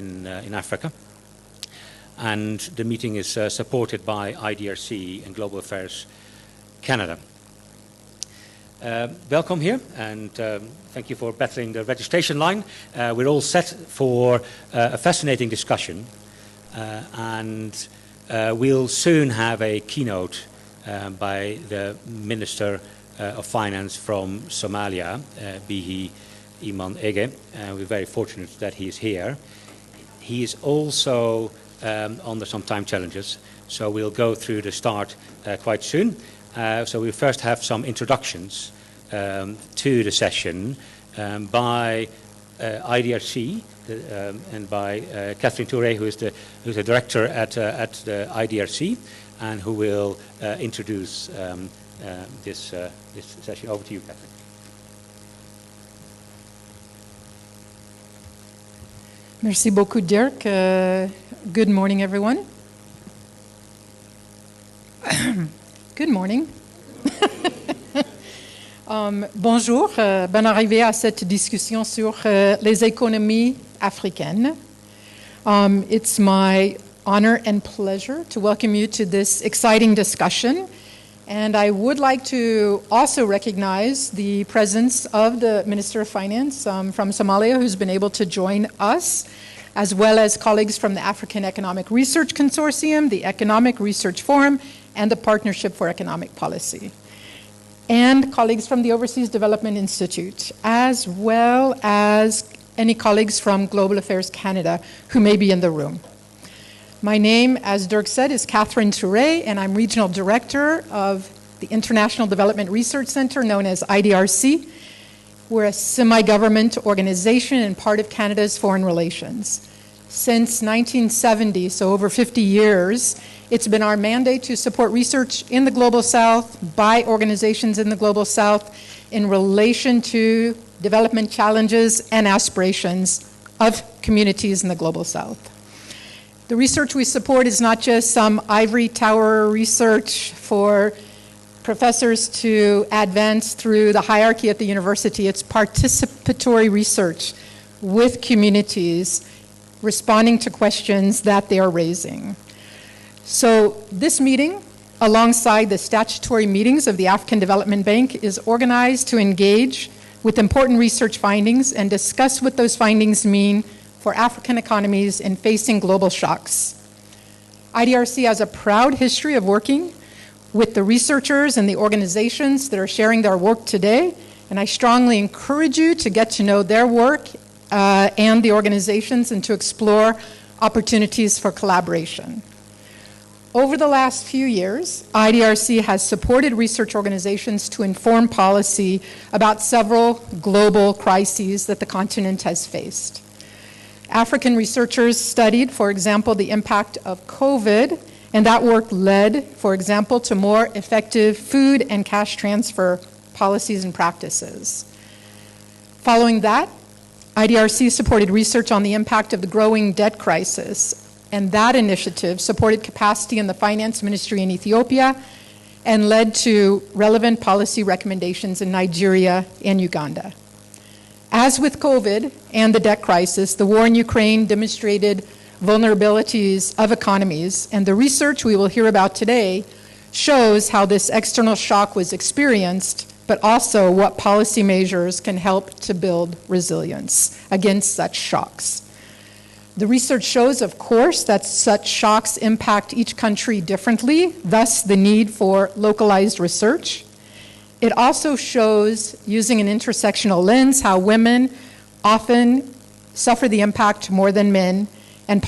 in Africa. And the meeting is supported by IDRC and Global Affairs Canada. Welcome here, and thank you for battling the registration line. We're all set for a fascinating discussion, and we'll soon have a keynote by the Minister of Finance from Somalia, Bihi Iman Ege. We're very fortunate that he is here. He is also under some time challenges, so we'll go through the start quite soon. So we first have some introductions to the session by IDRC and by Catherine Touré, who's the director at the IDRC, and who will introduce this session. Over to you, Catherine. Merci beaucoup, Dirk. Good morning, everyone. Good morning. Bonjour, bonne arrivée à cette discussion sur les économies africaines. It's my honor and pleasure to welcome you to this exciting discussion. And I would like to also recognize the presence of the Minister of Finance from Somalia, who's been able to join us, as well as colleagues from the African Economic Research Consortium, the Economic Research Forum, and the Partnership for Economic Policy, and colleagues from the Overseas Development Institute, as well as any colleagues from Global Affairs Canada who may be in the room. My name, as Dirk said, is Catherine Touré, and I'm Regional Director of the International Development Research Center, known as IDRC. We're a semi-government organization and part of Canada's foreign relations. Since 1970, so over 50 years, it's been our mandate to support research in the Global South by organizations in the Global South in relation to development challenges and aspirations of communities in the Global South. The research we support is not just some ivory tower research for professors to advance through the hierarchy at the university. It's participatory research with communities responding to questions that they are raising. So this meeting, alongside the statutory meetings of the African Development Bank, is organized to engage with important research findings and discuss what those findings mean for African economies in facing global shocks. IDRC has a proud history of working with the researchers and the organizations that are sharing their work today, and I strongly encourage you to get to know their work and the organizations and to explore opportunities for collaboration. Over the last few years, IDRC has supported research organizations to inform policy about several global crises that the continent has faced. African researchers studied, for example, the impact of COVID, and that work led, for example, to more effective food and cash transfer policies and practices. Following that, IDRC supported research on the impact of the growing debt crisis, and that initiative supported capacity in the finance ministry in Ethiopia and led to relevant policy recommendations in Nigeria and Uganda. As with COVID and the debt crisis, the war in Ukraine demonstrated vulnerabilities of economies, and the research we will hear about today shows how this external shock was experienced, but also what policy measures can help to build resilience against such shocks. The research shows, of course, that such shocks impact each country differently, thus the need for localized research. It also shows, using an intersectional lens, how women often suffer the impact more than men, and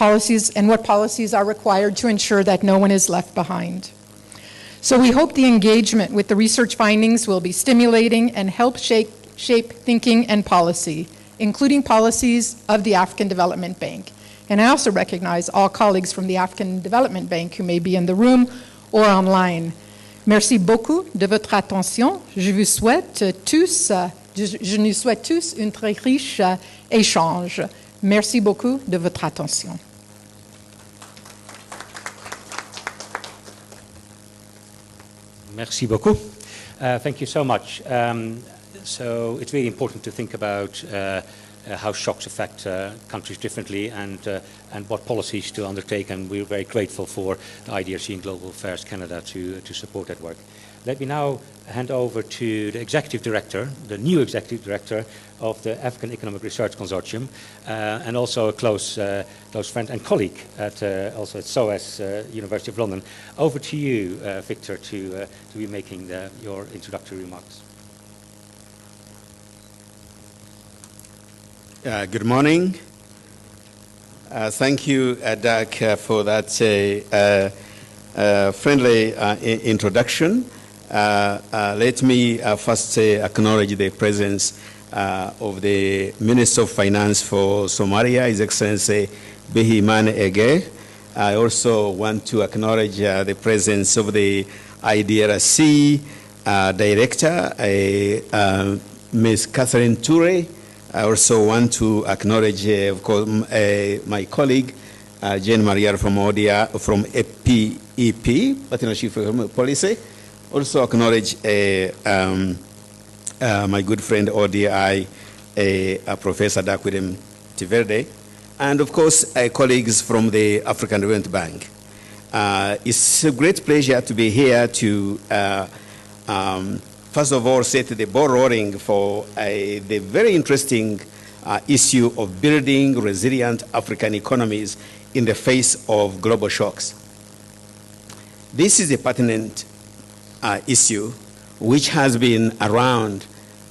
what policies are required to ensure that no one is left behind. So we hope the engagement with the research findings will be stimulating and help shape thinking and policy, including policies of the African Development Bank. And I also recognize all colleagues from the African Development Bank who may be in the room or online. Merci beaucoup de votre attention. Je nous souhaite tous un très riche échange. Merci beaucoup de votre attention. Merci beaucoup. Thank you so much. So it's really important to think about how shocks affect countries differently and what policies to undertake, and we're very grateful for the IDRC and Global Affairs Canada to support that work. Let me now hand over to the Executive Director, the new Executive Director of the African Economic Research Consortium, and also a close friend and colleague at also at SOAS, University of London. Over to you, Victor, to be making your introductory remarks. Good morning. Thank you, Doug, for that friendly introduction. Let me first acknowledge the presence of the Minister of Finance for Somalia, His Excellency Behimane Ege. I also want to acknowledge the presence of the IDRC Director, Ms. Catherine Toure. I also want to acknowledge, of course, my colleague, Jane Maria from ODI, from PEP, Partnership for Policy. Also acknowledge my good friend ODI, Professor Dakwidem Tiverde, and of course, colleagues from the African Development Bank. It's a great pleasure to be here to, first of all, set the ball rolling for the very interesting issue of building resilient African economies in the face of global shocks. This is a pertinent issue which has been around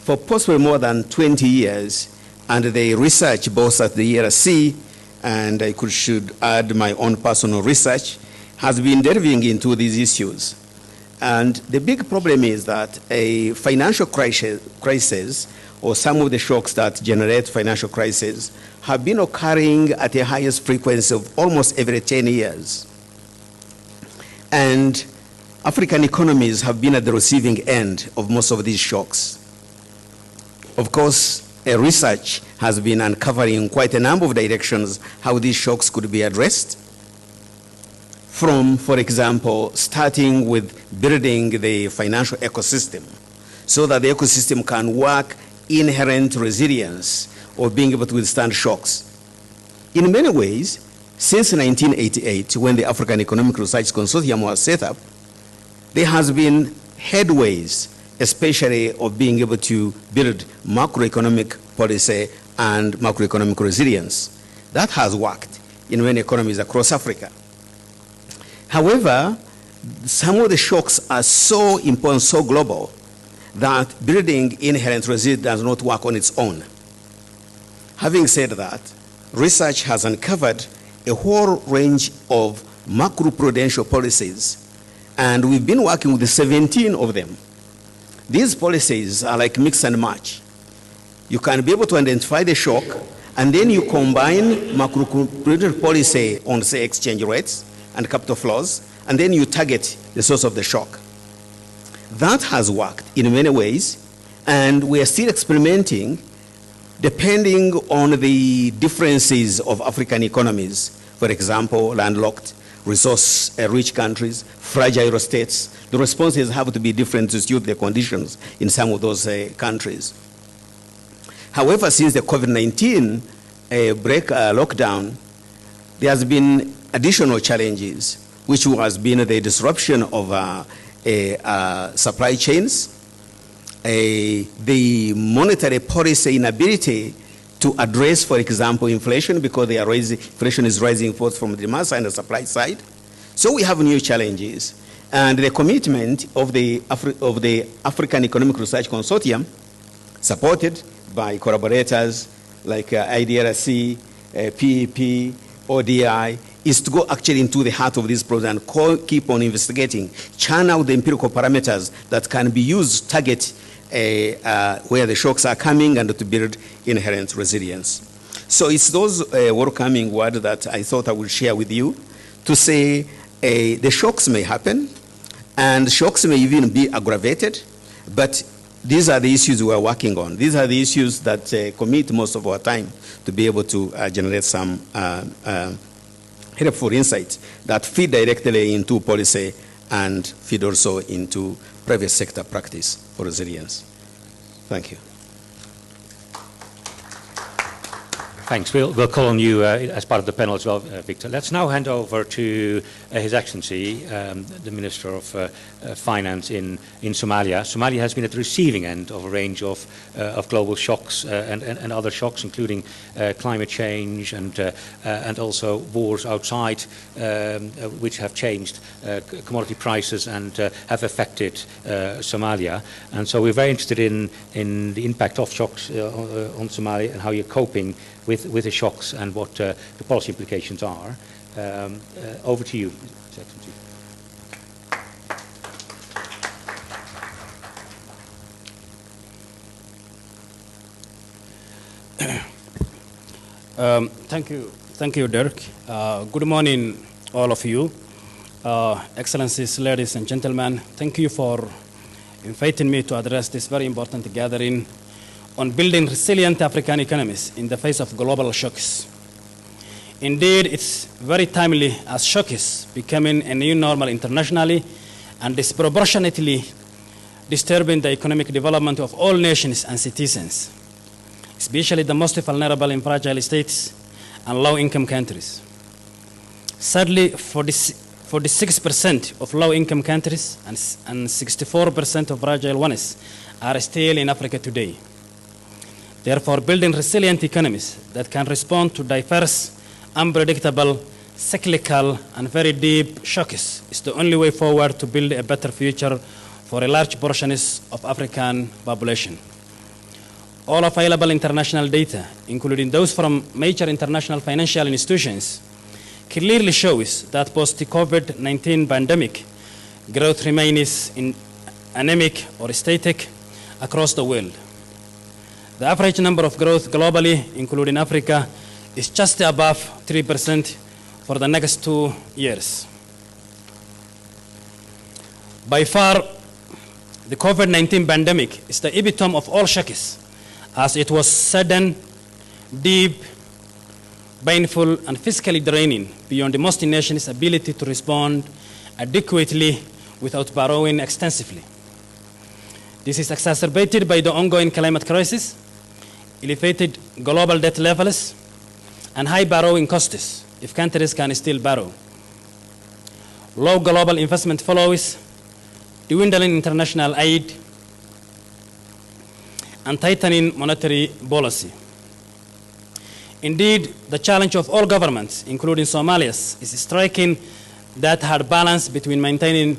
for possibly more than 20 years, and the research both at the ERC and I should add my own personal research has been delving into these issues. And the big problem is that a financial crisis or some of the shocks that generate financial crises have been occurring at the highest frequency of almost every 10 years. And African economies have been at the receiving end of most of these shocks. Of course, research has been uncovering quite a number of directions how these shocks could be addressed. From, for example, starting with building the financial ecosystem so that the ecosystem can work inherent resilience or being able to withstand shocks. In many ways, since 1988, when the African Economic Research Consortium was set up, there has been headways, especially of being able to build macroeconomic policy and macroeconomic resilience. That has worked in many economies across Africa. However, some of the shocks are so important, so global, that building inherent resilience does not work on its own. Having said that, research has uncovered a whole range of macroprudential policies, and we've been working with 17 of them. These policies are like mix and match. You can be able to identify the shock, and then you combine macroprudential policy on, say, exchange rates and capital flows, and then you target the source of the shock. That has worked in many ways, and we are still experimenting depending on the differences of African economies. For example, landlocked, resource-rich countries, fragile states. The responses have to be different to suit the conditions in some of those countries. However, since the COVID-19 lockdown, there has been additional challenges, which has been the disruption of supply chains, the monetary policy inability to address, for example, inflation, because inflation is rising both from the demand side and the supply side. So we have new challenges. And the commitment of the African Economic Research Consortium, supported by collaborators like IDRC, PEP, ODI, is to go actually into the heart of this problem and keep on investigating, channel the empirical parameters that can be used to target where the shocks are coming and to build inherent resilience. So it's those welcoming words that I thought I would share with you to say the shocks may happen, and shocks may even be aggravated, but these are the issues we are working on. These are the issues that commit most of our time to be able to generate some helpful insights that feed directly into policy and feed also into private sector practice for resilience. Thank you. Thanks. We'll call on you as part of the panel as well, Victor. Let's now hand over to His Excellency, the Minister of Finance in Somalia. Somalia has been at the receiving end of a range of global shocks and other shocks, including climate change and also wars outside, which have changed commodity prices and have affected Somalia. And so we're very interested in the impact of shocks on Somalia and how you're coping with the shocks and what the policy implications are. Over to you, His Excellency. Thank you, Dirk. Good morning, all of you. Excellencies, ladies and gentlemen, thank you for inviting me to address this very important gathering on building resilient African economies in the face of global shocks. Indeed, it's very timely as shock is becoming a new normal internationally and disproportionately disturbing the economic development of all nations and citizens, especially the most vulnerable in fragile states and low-income countries. Sadly, 46% of low-income countries and 64% of fragile ones are still in Africa today. Therefore, building resilient economies that can respond to diverse, unpredictable, cyclical, and very deep shocks is the only way forward to build a better future for a large portions of African population. All available international data, including those from major international financial institutions, clearly shows that post the COVID-19 pandemic, growth remains anemic or static across the world. The average number of growth globally, including Africa, is just above 3% for the next 2 years. By far, the COVID-19 pandemic is the epitome of all shocks, as it was sudden, deep, painful, and fiscally draining beyond the most nations' ability to respond adequately without borrowing extensively. This is exacerbated by the ongoing climate crisis, elevated global debt levels, and high borrowing costs if countries can still borrow. Low global investment flows, dwindling international aid, and tightening monetary policy. Indeed, the challenge of all governments, including Somalia's, is striking that hard balance between maintaining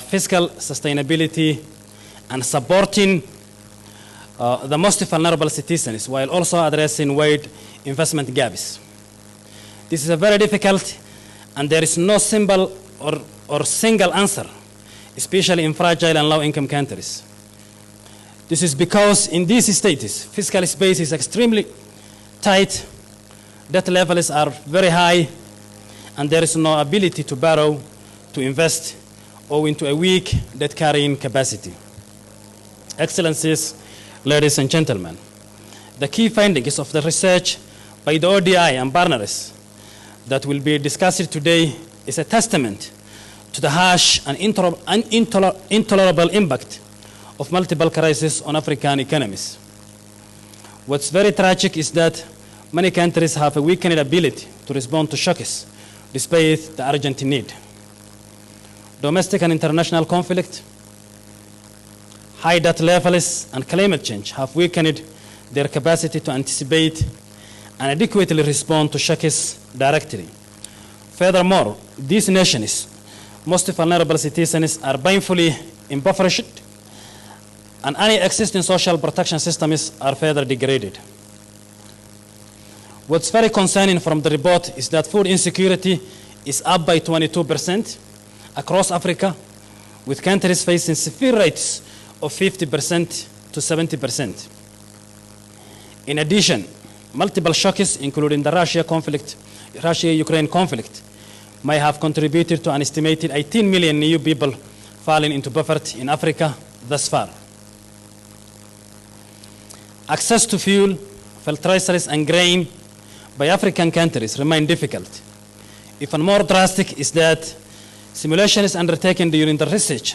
fiscal sustainability and supporting the most vulnerable citizens while also addressing wide investment gaps. This is a very difficult, and there is no simple or single answer, especially in fragile and low-income countries. This is because in these states, fiscal space is extremely tight, debt levels are very high, and there is no ability to borrow, to invest, owing to a weak debt-carrying capacity. Excellencies, ladies and gentlemen, the key findings of the research by the ODI and partners that will be discussed today is a testament to the harsh and intolerable impact of multiple crises on African economies. What's very tragic is that many countries have a weakened ability to respond to shocks despite the urgent need. Domestic and international conflict, high debt levels, and climate change have weakened their capacity to anticipate and adequately respond to shocks directly. Furthermore, these nations, most vulnerable citizens, are painfully impoverished, and any existing social protection systems are further degraded. What's very concerning from the report is that food insecurity is up by 22% across Africa, with countries facing severe rates of 50% to 70%. In addition, multiple shocks, including the Russia-Ukraine conflict, may have contributed to an estimated 18 million new people falling into poverty in Africa thus far. Access to fuel, fertilizers, and grain by African countries remain difficult. Even more drastic is that simulations undertaken during the research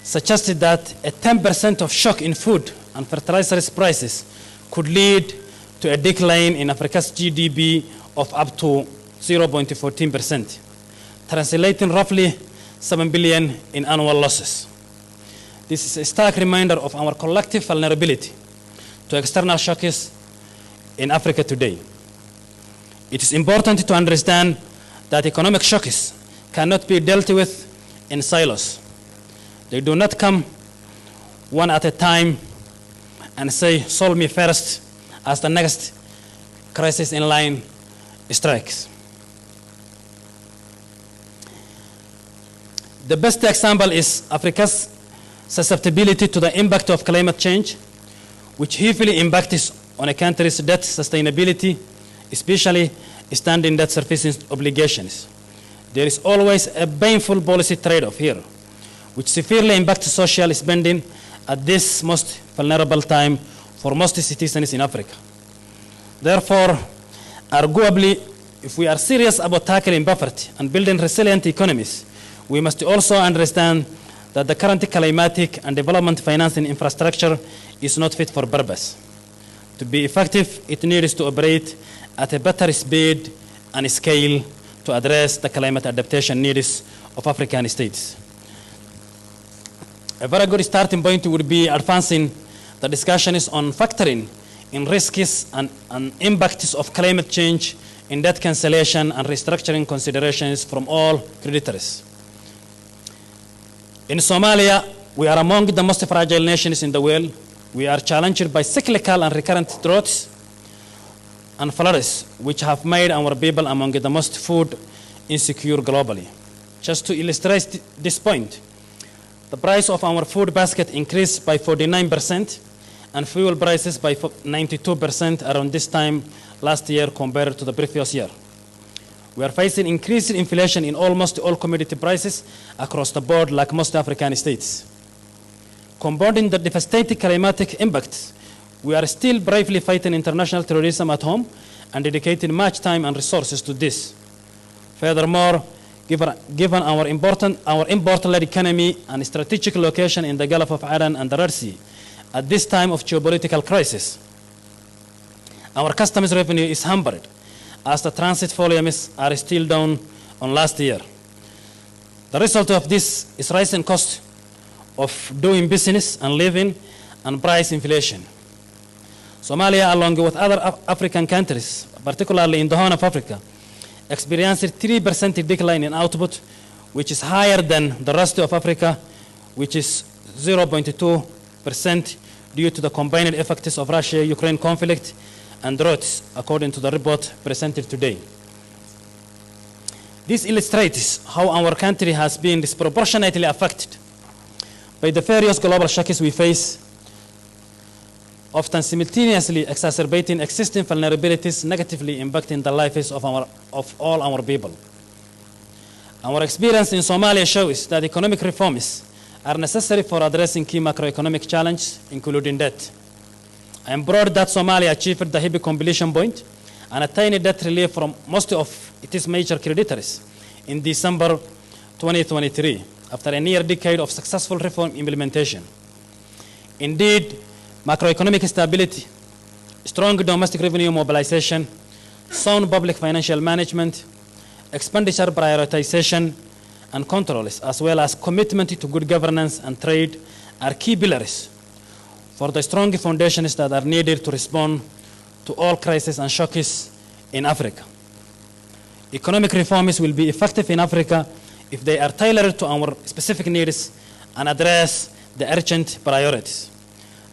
suggested that a 10% of shock in food and fertilizers prices could lead to a decline in Africa's GDP of up to 0.14%, translating roughly 7 billion in annual losses. This is a stark reminder of our collective vulnerability to external shocks in Africa today. It is important to understand that economic shocks cannot be dealt with in silos. They do not come one at a time and say, solve me first, as the next crisis in line strikes. The best example is Africa's susceptibility to the impact of climate change, which heavily impacts on a country's debt sustainability, especially standing debt servicing obligations. There is always a painful policy trade-off here, which severely impacts social spending at this most vulnerable time for most citizens in Africa. Therefore, arguably, if we are serious about tackling poverty and building resilient economies, we must also understand that the current climatic and development financing infrastructure is not fit for purpose. To be effective, it needs to operate at a better speed and scale to address the climate adaptation needs of African states. A very good starting point would be advancing the discussions on factoring in risks and impacts of climate change in debt cancellation and restructuring considerations from all creditors. In Somalia, we are among the most fragile nations in the world. We are challenged by cyclical and recurrent droughts and floods, which have made our people among the most food insecure globally. Just to illustrate this point, the price of our food basket increased by 49% and fuel prices by 92% around this time last year compared to the previous year. We are facing increased inflation in almost all commodity prices across the board, like most African states. Combating the devastating climatic impacts, we are still bravely fighting international terrorism at home and dedicating much time and resources to this. Furthermore, given our import-led economy and strategic location in the Gulf of Aden and the Red Sea, at this time of geopolitical crisis, our customs revenue is hampered, as the transit volumes are still down on last year. The result of this is rising cost of doing business and living and price inflation. Somalia, along with other African countries, particularly in the Horn of Africa, experienced a 3% decline in output, which is higher than the rest of Africa, which is 0.2% due to the combined effects of Russia-Ukraine conflict and droughts, according to the report presented today. This illustrates how our country has been disproportionately affected by the various global shocks we face, often simultaneously exacerbating existing vulnerabilities, negatively impacting the lives of all our people. Our experience in Somalia shows that economic reforms are necessary for addressing key macroeconomic challenges, including debt. I am proud that Somalia achieved the heavy completion point and attained debt relief from most of its major creditors in December 2023, after a near decade of successful reform implementation. Indeed, macroeconomic stability, strong domestic revenue mobilization, sound public financial management, expenditure prioritization and controls, as well as commitment to good governance and trade, are key pillars for the strong foundations that are needed to respond to all crises and shocks in Africa. Economic reforms will be effective in Africa if they are tailored to our specific needs and address the urgent priorities.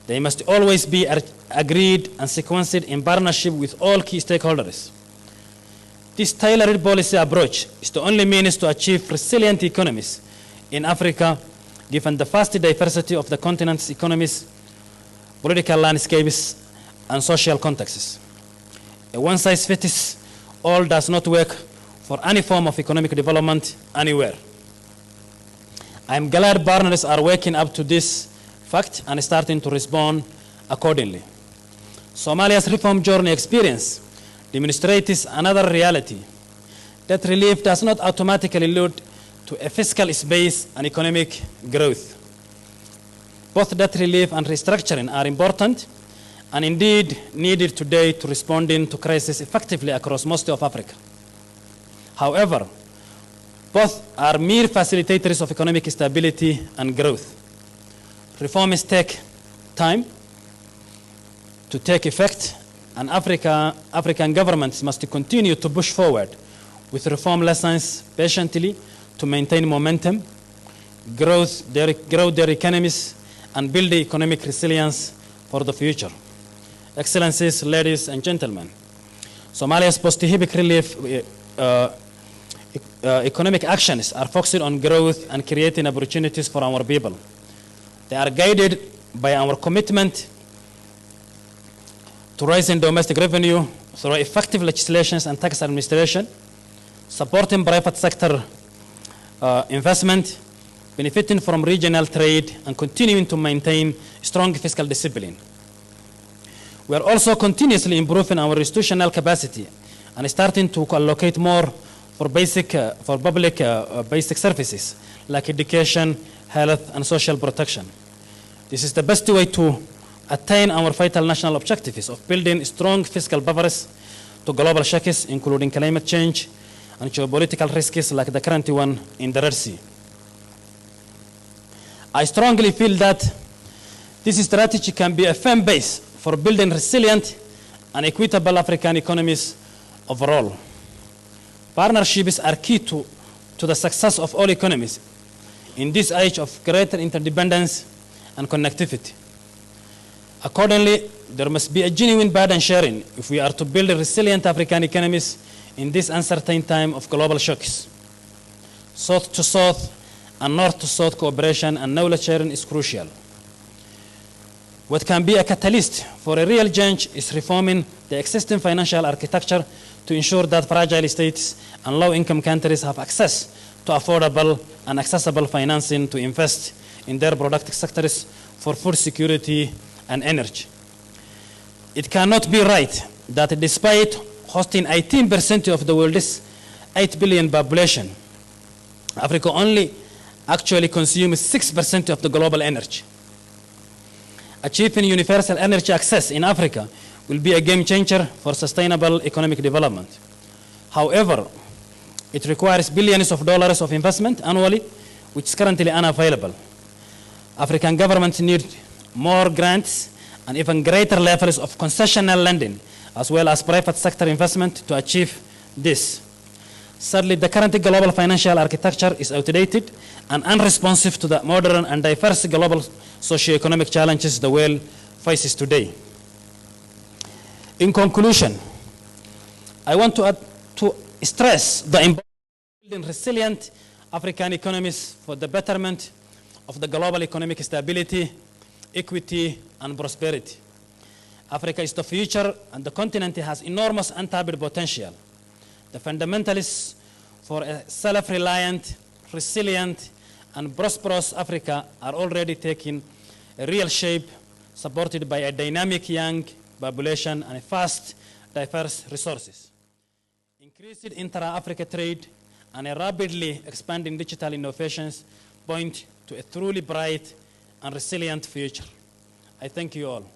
They must always be agreed and sequenced in partnership with all key stakeholders. This tailored policy approach is the only means to achieve resilient economies in Africa, given the vast diversity of the continent's economies, political landscapes, and social contexts. A one-size-fits-all does not work for any form of economic development anywhere. I am glad partners are waking up to this fact and starting to respond accordingly. Somalia's reform journey experience demonstrates another reality. Debt relief does not automatically lead to a fiscal space and economic growth. Both debt relief and restructuring are important and indeed needed today to responding to crisis effectively across most of Africa. However, both are mere facilitators of economic stability and growth. Reforms take time to take effect, and African governments must continue to push forward with reform lessons patiently to maintain momentum, grow their economies, and build the economic resilience for the future. Excellencies, ladies and gentlemen, Somalia's post-epic relief economic actions are focused on growth and creating opportunities for our people. They are guided by our commitment to raising domestic revenue through effective legislations and tax administration, supporting private sector investment, benefiting from regional trade, and continuing to maintain strong fiscal discipline. We are also continuously improving our institutional capacity and starting to allocate more for public basic services like education, health, and social protection. This is the best way to attain our vital national objectives of building strong fiscal buffers to global shocks, including climate change and geopolitical risks like the current one in the Red Sea. I strongly feel that this strategy can be a firm base for building resilient and equitable African economies overall. Partnerships are key to the success of all economies in this age of greater interdependence and connectivity. Accordingly, there must be a genuine burden sharing if we are to build resilient African economies in this uncertain time of global shocks. South to South and North to South cooperation and knowledge sharing is crucial. What can be a catalyst for a real change is reforming the existing financial architecture to ensure that fragile states and low-income countries have access to affordable and accessible financing to invest in their productive sectors for food security and energy. It cannot be right that despite hosting 18% of the world's 8 billion population, Africa only actually consumes 6% of the global energy. Achieving universal energy access in Africa will be a game changer for sustainable economic development. However, it requires billions of dollars of investment annually, which is currently unavailable. African governments need more grants and even greater levels of concessional lending, as well as private sector investment to achieve this. Sadly, the current global financial architecture is outdated and unresponsive to the modern and diverse global socio-economic challenges the world faces today. In conclusion, I want to stress the importance of building resilient African economies for the betterment of the global economic stability, equity, and prosperity. Africa is the future, and the continent has enormous untapped potential. The fundamentals for a self-reliant, resilient, and prosperous Africa are already taking a real shape, supported by a dynamic young population and vast, diverse resources. Increased intra-Africa trade and a rapidly expanding digital innovations point to a truly bright and resilient future. I thank you all.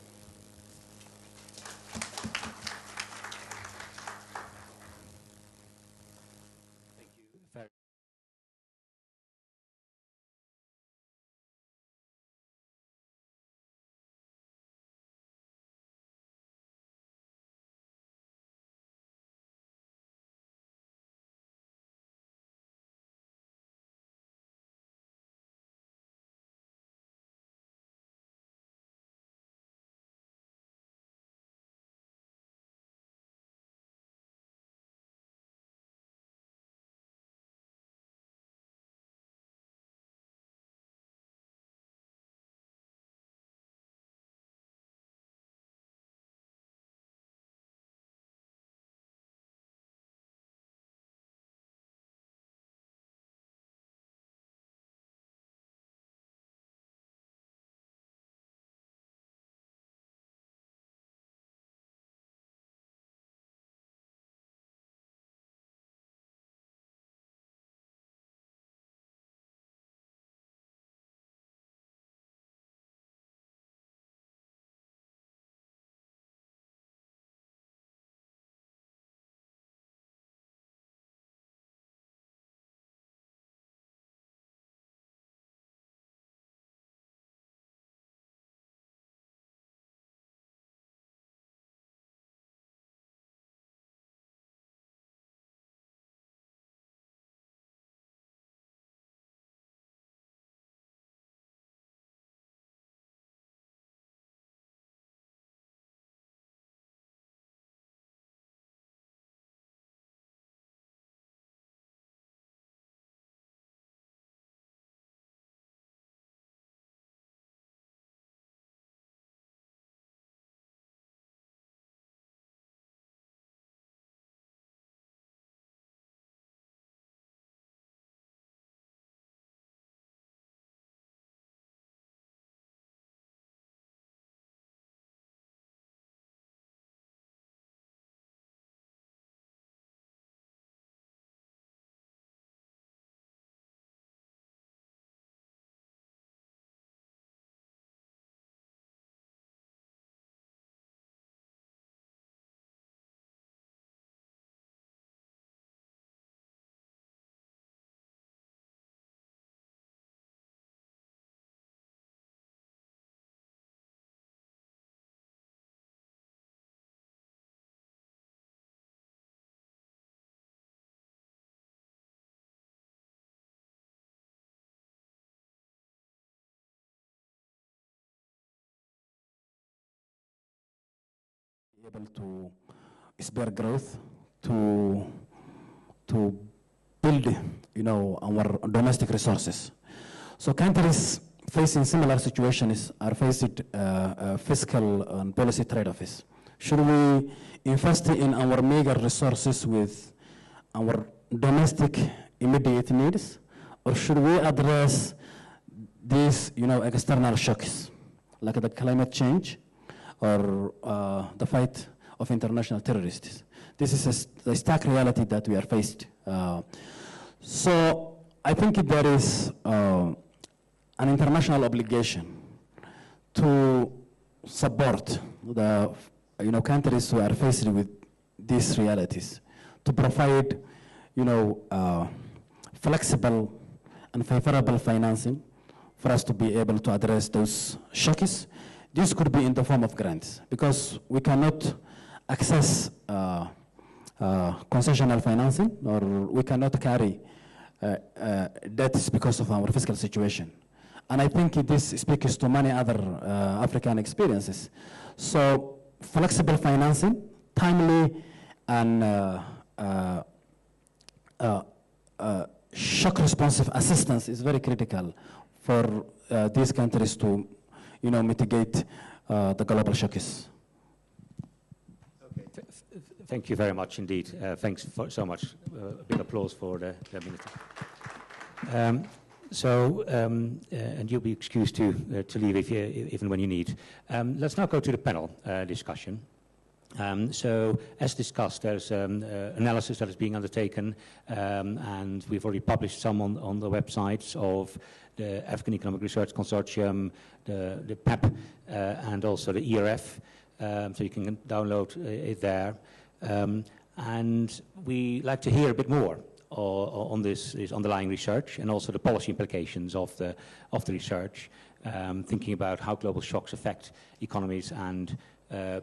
able to spare growth, to build, our domestic resources. So countries facing similar situations are faced fiscal and policy trade-offs. Should we invest in our meager resources with our domestic immediate needs, or should we address these, external shocks, like the climate change or the fight of international terrorists? This is a stark reality that we are faced. So I think there is an international obligation to support the countries who are faced with these realities, to provide flexible and favorable financing for us to be able to address those shocks. This could be in the form of grants, because we cannot access concessional financing, or we cannot carry debts because of our fiscal situation. And I think this speaks to many other African experiences. So flexible financing, timely and shock responsive assistance is very critical for these countries to mitigate the global shocks. Okay. Thank you very much indeed. Thanks so much. Big applause for the Minister. And you'll be excused to leave even when you need. Let's now go to the panel discussion. So, as discussed, there's analysis that is being undertaken, and we've already published some on the websites of the African Economic Research Consortium, the PEP, and also the ERF, so you can download it there. And we like to hear a bit more on this underlying research, and also the policy implications of the research, thinking about how global shocks affect economies, and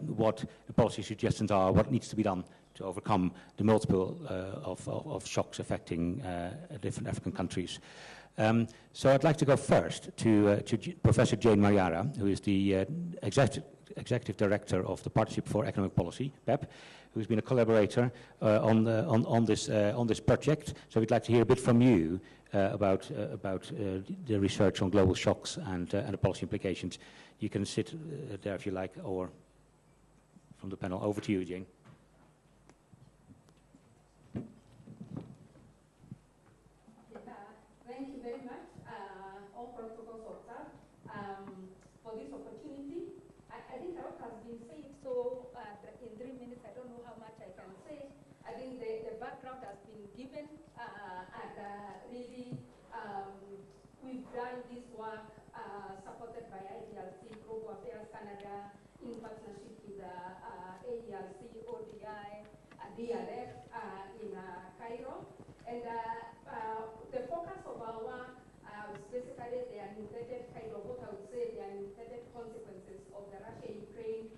what the policy suggestions are, what needs to be done to overcome the multiple of shocks affecting different African countries. So I'd like to go first to Professor Jane Mariara, who is the Executive Director of the Partnership for Economic Policy, PEP, who's been a collaborator on this project. So we'd like to hear a bit from you about the research on global shocks and the policy implications. You can sit there if you like, or from the panel. Over to you, Jane. Thank you very much, all protocols observed, for this opportunity. I think a lot has been said, so in 3 minutes I don't know how much I can say. I think the background has been given, and really we've done this work supported by IDLC, Global Affairs Canada, in partnership with AELC, ODI, DLF in Cairo. And the focus of our work was basically the unintended kind of what I would say the unintended consequences of the Russia-Ukraine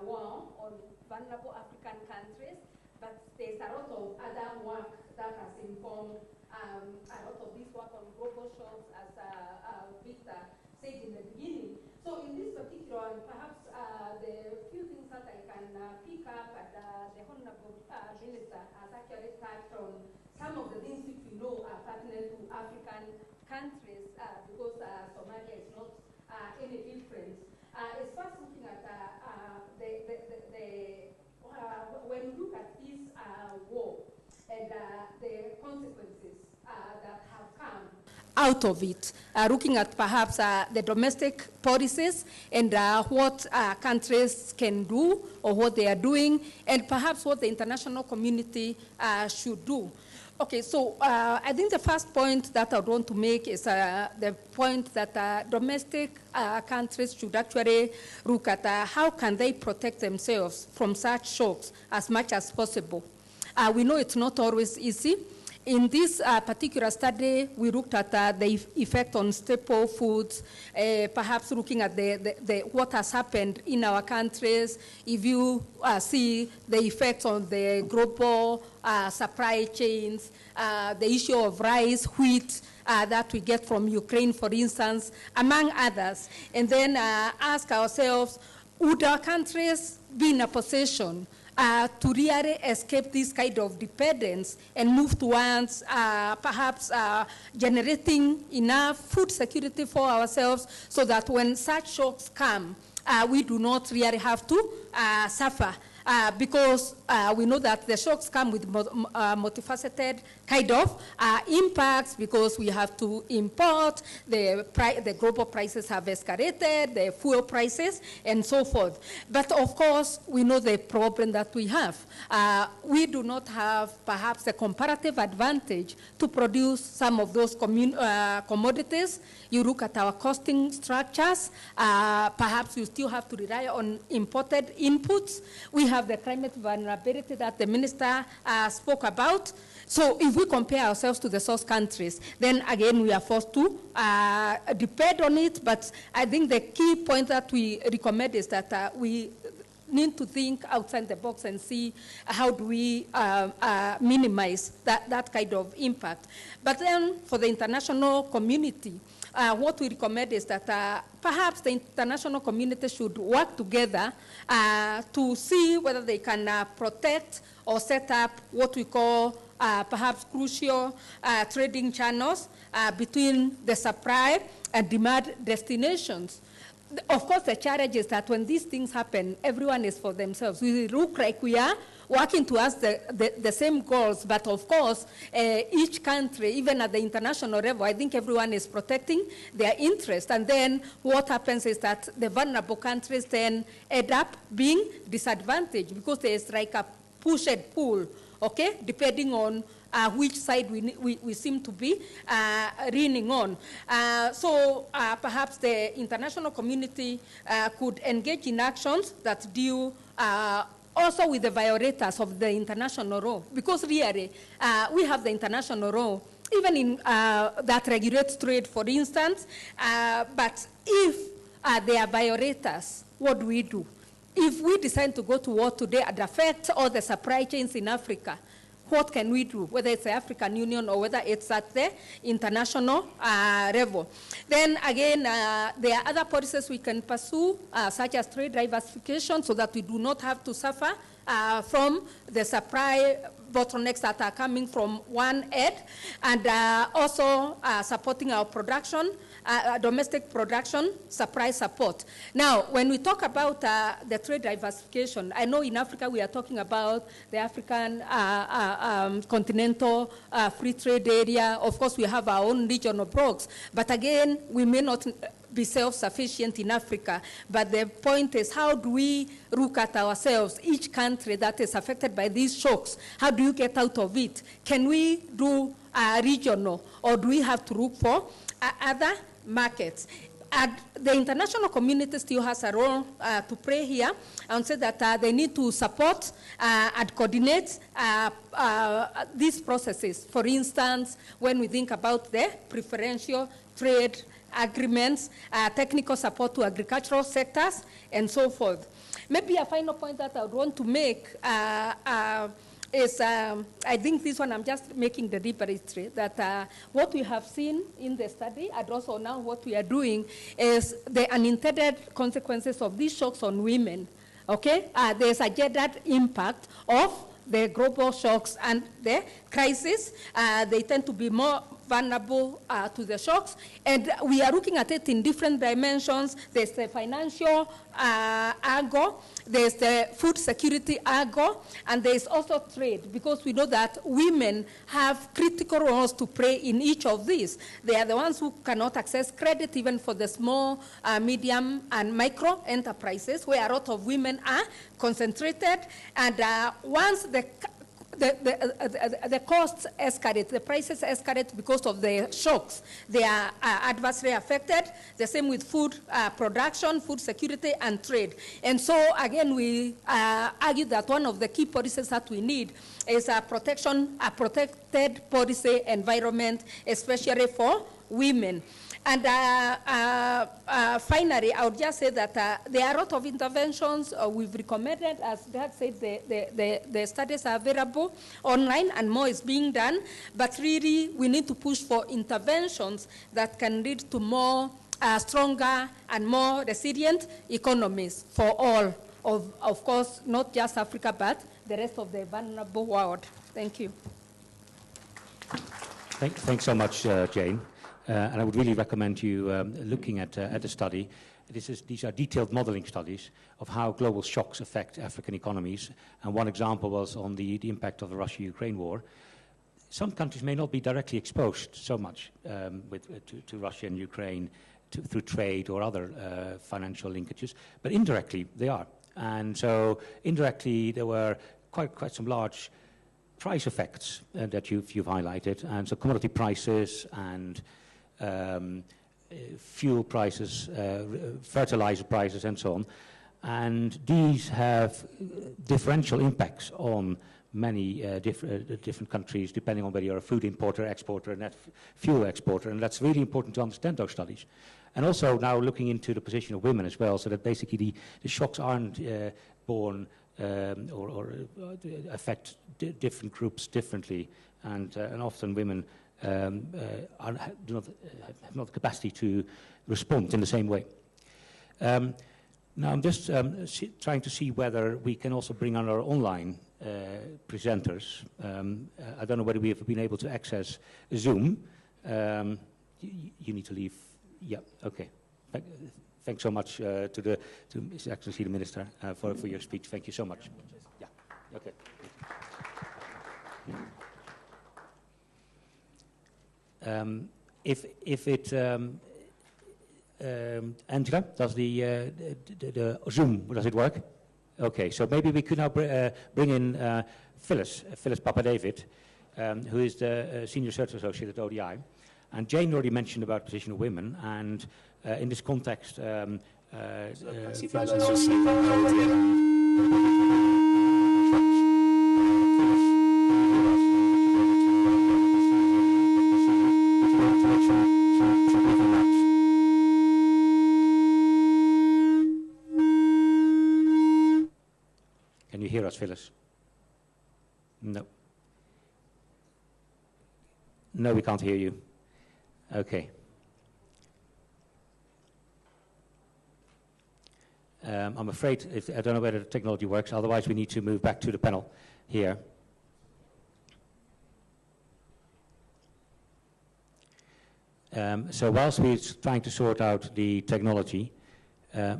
war on vulnerable African countries. But there's a lot of other work that has informed a lot of this work on global shocks, as Victor said in the beginning. So in this particular, perhaps the few things that I can pick up, and the Honorable Minister has actually touched on some of the things which we know are pertinent to African countries, because Somalia is not any different. As far as looking at when you look at this war and the consequences that have come out of it, looking at perhaps the domestic policies and what countries can do or what they are doing, and perhaps what the international community should do. Okay, so I think the first point that I want to make is the point that domestic countries should actually look at how can they protect themselves from such shocks as much as possible. We know it's not always easy. In this particular study, we looked at the effect on staple foods, perhaps looking at what has happened in our countries. If you see the effects on the global supply chains, the issue of rice, wheat, that we get from Ukraine, for instance, among others. And then ask ourselves, would our countries be in a position to really escape this kind of dependence and move towards perhaps generating enough food security for ourselves so that when such shocks come, we do not really have to suffer. Because we know that the shocks come with multifaceted kind of impacts, because we have to import, the global prices have escalated, the fuel prices, and so forth. But of course, we know the problem that we have. We do not have perhaps a comparative advantage to produce some of those commodities. You look at our costing structures, perhaps you still have to rely on imported inputs. We have the climate vulnerability that the minister spoke about. So if we compare ourselves to the source countries, then again we are forced to depend on it. But I think the key point that we recommend is that we need to think outside the box and see how do we minimize that kind of impact. But then for the international community, what we recommend is that perhaps the international community should work together to see whether they can protect or set up what we call perhaps crucial trading channels between the supply and demand destinations. Of course, the challenge is that when these things happen, everyone is for themselves. We look like we are working towards the same goals, but of course, each country, even at the international level, I think everyone is protecting their interest. And then what happens is that the vulnerable countries then end up being disadvantaged because there's like a push and pull, okay, depending on which side we seem to be leaning on. So perhaps the international community could engage in actions that deal also with the violators of the international law, because really we have the international law, even in that regulates trade, for instance, but if they are violators, what do we do? If we decide to go to war today and affect all the supply chains in Africa, what can we do, whether it's the African Union or whether it's at the international level? Then again, there are other policies we can pursue, such as trade diversification, so that we do not have to suffer from the supply bottlenecks that are coming from one end, and also supporting our production, domestic production, supply support. Now, when we talk about the trade diversification, I know in Africa we are talking about the African continental free trade area. Of course, we have our own regional blocks, but again, we may not be self-sufficient in Africa. But the point is, how do we look at ourselves, each country that is affected by these shocks? How do you get out of it? Can we do regional, or do we have to look for other markets? And the international community still has a role to play here, and say that they need to support and coordinate these processes. For instance, when we think about the preferential trade agreements, technical support to agricultural sectors, and so forth. Maybe a final point that I would want to make is, I think this one I'm just making deliberately, that what we have seen in the study, and also now what we are doing, is the unintended consequences of these shocks on women. Okay? There's a gendered impact of the global shocks and the crisis. They tend to be more vulnerable to the shocks, and we are looking at it in different dimensions. There's the financial angle, there's the food security angle, and there's also trade, because we know that women have critical roles to play in each of these. They are the ones who cannot access credit even for the small, medium, and micro enterprises, where a lot of women are concentrated, and once the costs escalate, the prices escalate because of the shocks, they are adversely affected. The same with food production, food security, and trade. And so, again, we argue that one of the key policies that we need is a protected policy environment, especially for women. And finally, I would just say that there are a lot of interventions we've recommended. As Dad said, the studies are available online and more is being done. But really, we need to push for interventions that can lead to more stronger and more resilient economies for all, of course, not just Africa, but the rest of the vulnerable world. Thank you. Thanks so much, Jane. And I would really recommend you looking at the study. These are detailed modeling studies of how global shocks affect African economies. And one example was on the impact of the Russia-Ukraine war. Some countries may not be directly exposed so much to Russia and Ukraine through trade or other financial linkages, but indirectly they are. And so indirectly there were quite some large price effects that you've highlighted, and so commodity prices and fuel prices, fertilizer prices, and so on. And these have differential impacts on many different countries, depending on whether you're a food importer, exporter, net fuel exporter, and that's really important to understand those studies. And also now looking into the position of women as well, so that basically the shocks aren't born or affect different groups differently, and often women have not the capacity to respond in the same way. Now I'm just trying to see whether we can also bring on our online presenters. I don't know whether we have been able to access Zoom. You need to leave. Yeah, okay. Thanks so much to His Excellency the Minister for your speech. Thank you so much. Yeah, okay. If it Angela, does the Zoom, does it work? Okay, so maybe we could now bring in Phyllis Papadavid, who is the Senior Research Associate at ODI. And Jane already mentioned about the position of women, and in this context, Can you hear us, Phyllis? No. No, we can't hear you. Okay. I'm afraid, I don't know whether the technology works, otherwise we need to move back to the panel here. So whilst we're trying to sort out the technology,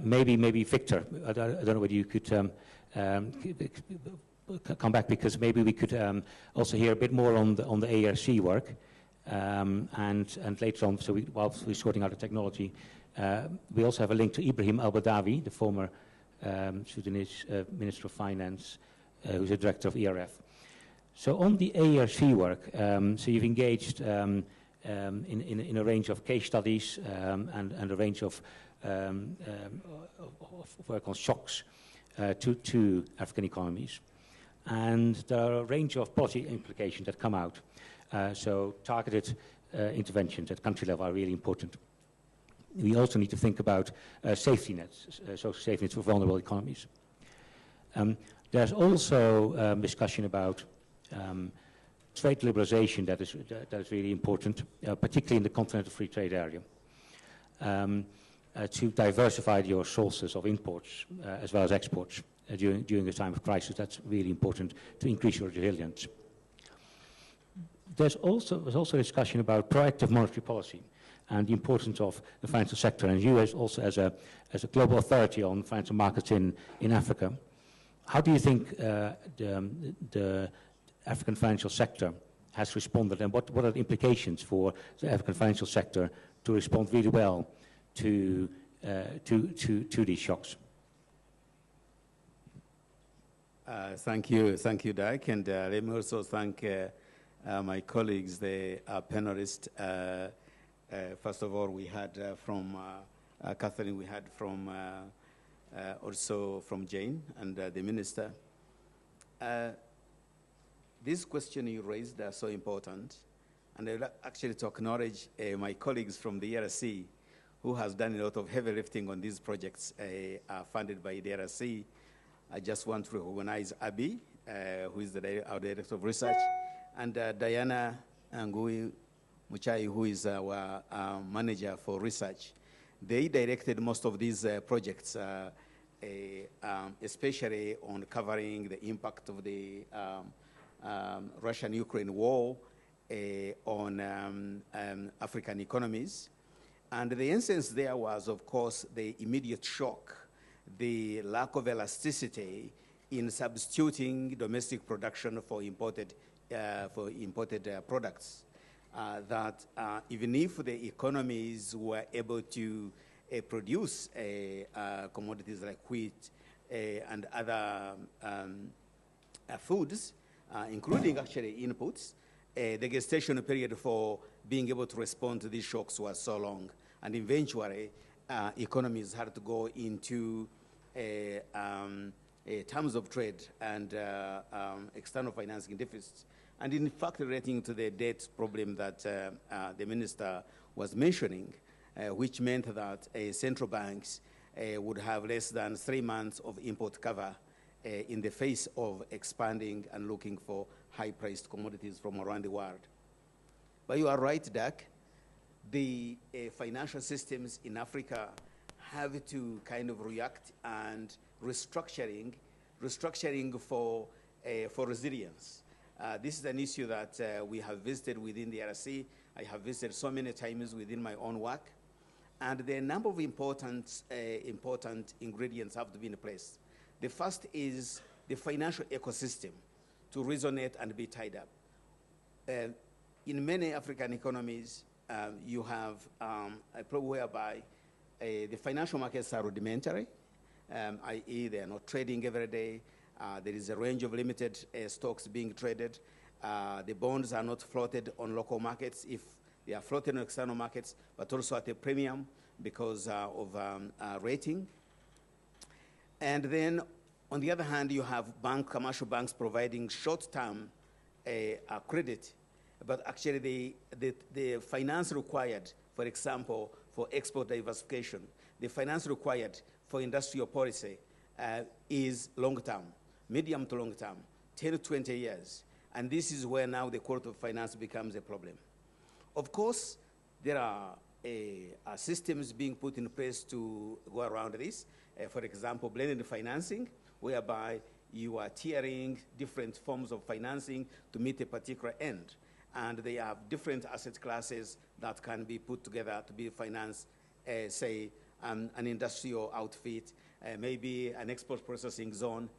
maybe Victor, I don't know whether you could come back, because maybe we could also hear a bit more on the ARC work. And later on, so whilst we're sorting out the technology, we also have a link to Ibrahim Al-Badawi, the former Sudanese Minister of Finance, who's the director of ERF. So on the ARC work, so you've engaged in a range of case studies and a range of work on shocks to African economies. And there are a range of policy implications that come out. So targeted interventions at country level are really important. We also need to think about safety nets, social safety nets for vulnerable economies. There's also discussion about trade liberalization that is really important, particularly in the continental free trade area. To diversify your sources of imports as well as exports during a time of crisis. That's really important to increase your resilience. There's also a discussion about proactive monetary policy and the importance of the financial sector. And you also as a global authority on financial markets in Africa, how do you think the African financial sector has responded, and what are the implications for the African financial sector to respond really well to these shocks? Thank you, Dak, and let me also thank my colleagues, the panelists. First of all, we had from Catherine, we had from also from Jane and the Minister. This question you raised are so important, and I'd like actually to acknowledge my colleagues from the ERC, who has done a lot of heavy lifting on these projects funded by the ERC. I just want to recognize Abi, who is our Director of Research, and Diana Ngui Muchai, who is our Manager for Research. they directed most of these projects, especially on covering the impact of the Russian-Ukraine war on African economies. And the essence there was, of course, the immediate shock, the lack of elasticity in substituting domestic production for imported products. That even if the economies were able to produce commodities like wheat and other foods, including actually inputs, the gestation period for being able to respond to these shocks was so long. And eventually, economies had to go into terms of trade and external financing deficits. And in fact, relating to the debt problem that the minister was mentioning, which meant that central banks would have less than 3 months of import cover in the face of expanding and looking for high-priced commodities from around the world. But you are right, Doug. The financial systems in Africa have to kind of react and restructuring for resilience. This is an issue that we have visited within the RC. I have visited so many times within my own work. And there are a number of important ingredients have to be in place. The first is the financial ecosystem to resonate and be tied up. In many African economies, you have a problem whereby the financial markets are rudimentary, i.e. they are not trading every day. There is a range of limited stocks being traded. The bonds are not floated on local markets if they are floated on external markets, but also at a premium because of rating. And then, on the other hand, you have commercial banks providing short-term credit, but actually the finance required, for example, for export diversification, the finance required for industrial policy is long-term, medium to long-term, 10 to 20 years. And this is where now the quality of finance becomes a problem. Of course, there are systems being put in place to go around this. For example, blended financing, whereby you are tiering different forms of financing to meet a particular end. And they have different asset classes that can be put together to be financed, say, an industrial outfit, maybe an export processing zone.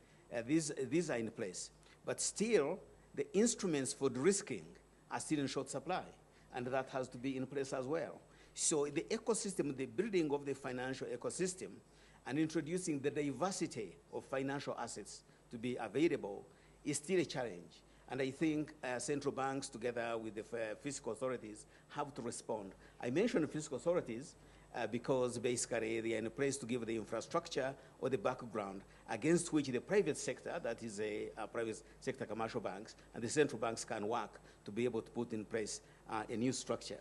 These are in place. But still, the instruments for de-risking are still in short supply, and that has to be in place as well. So the ecosystem, the building of the financial ecosystem, and introducing the diversity of financial assets to be available is still a challenge. And I think central banks, together with the fiscal authorities, have to respond. I mentioned fiscal authorities because basically they are in a place to give the infrastructure or the background against which the private sector, that is a private sector commercial banks, and the central banks can work to be able to put in place a new structure.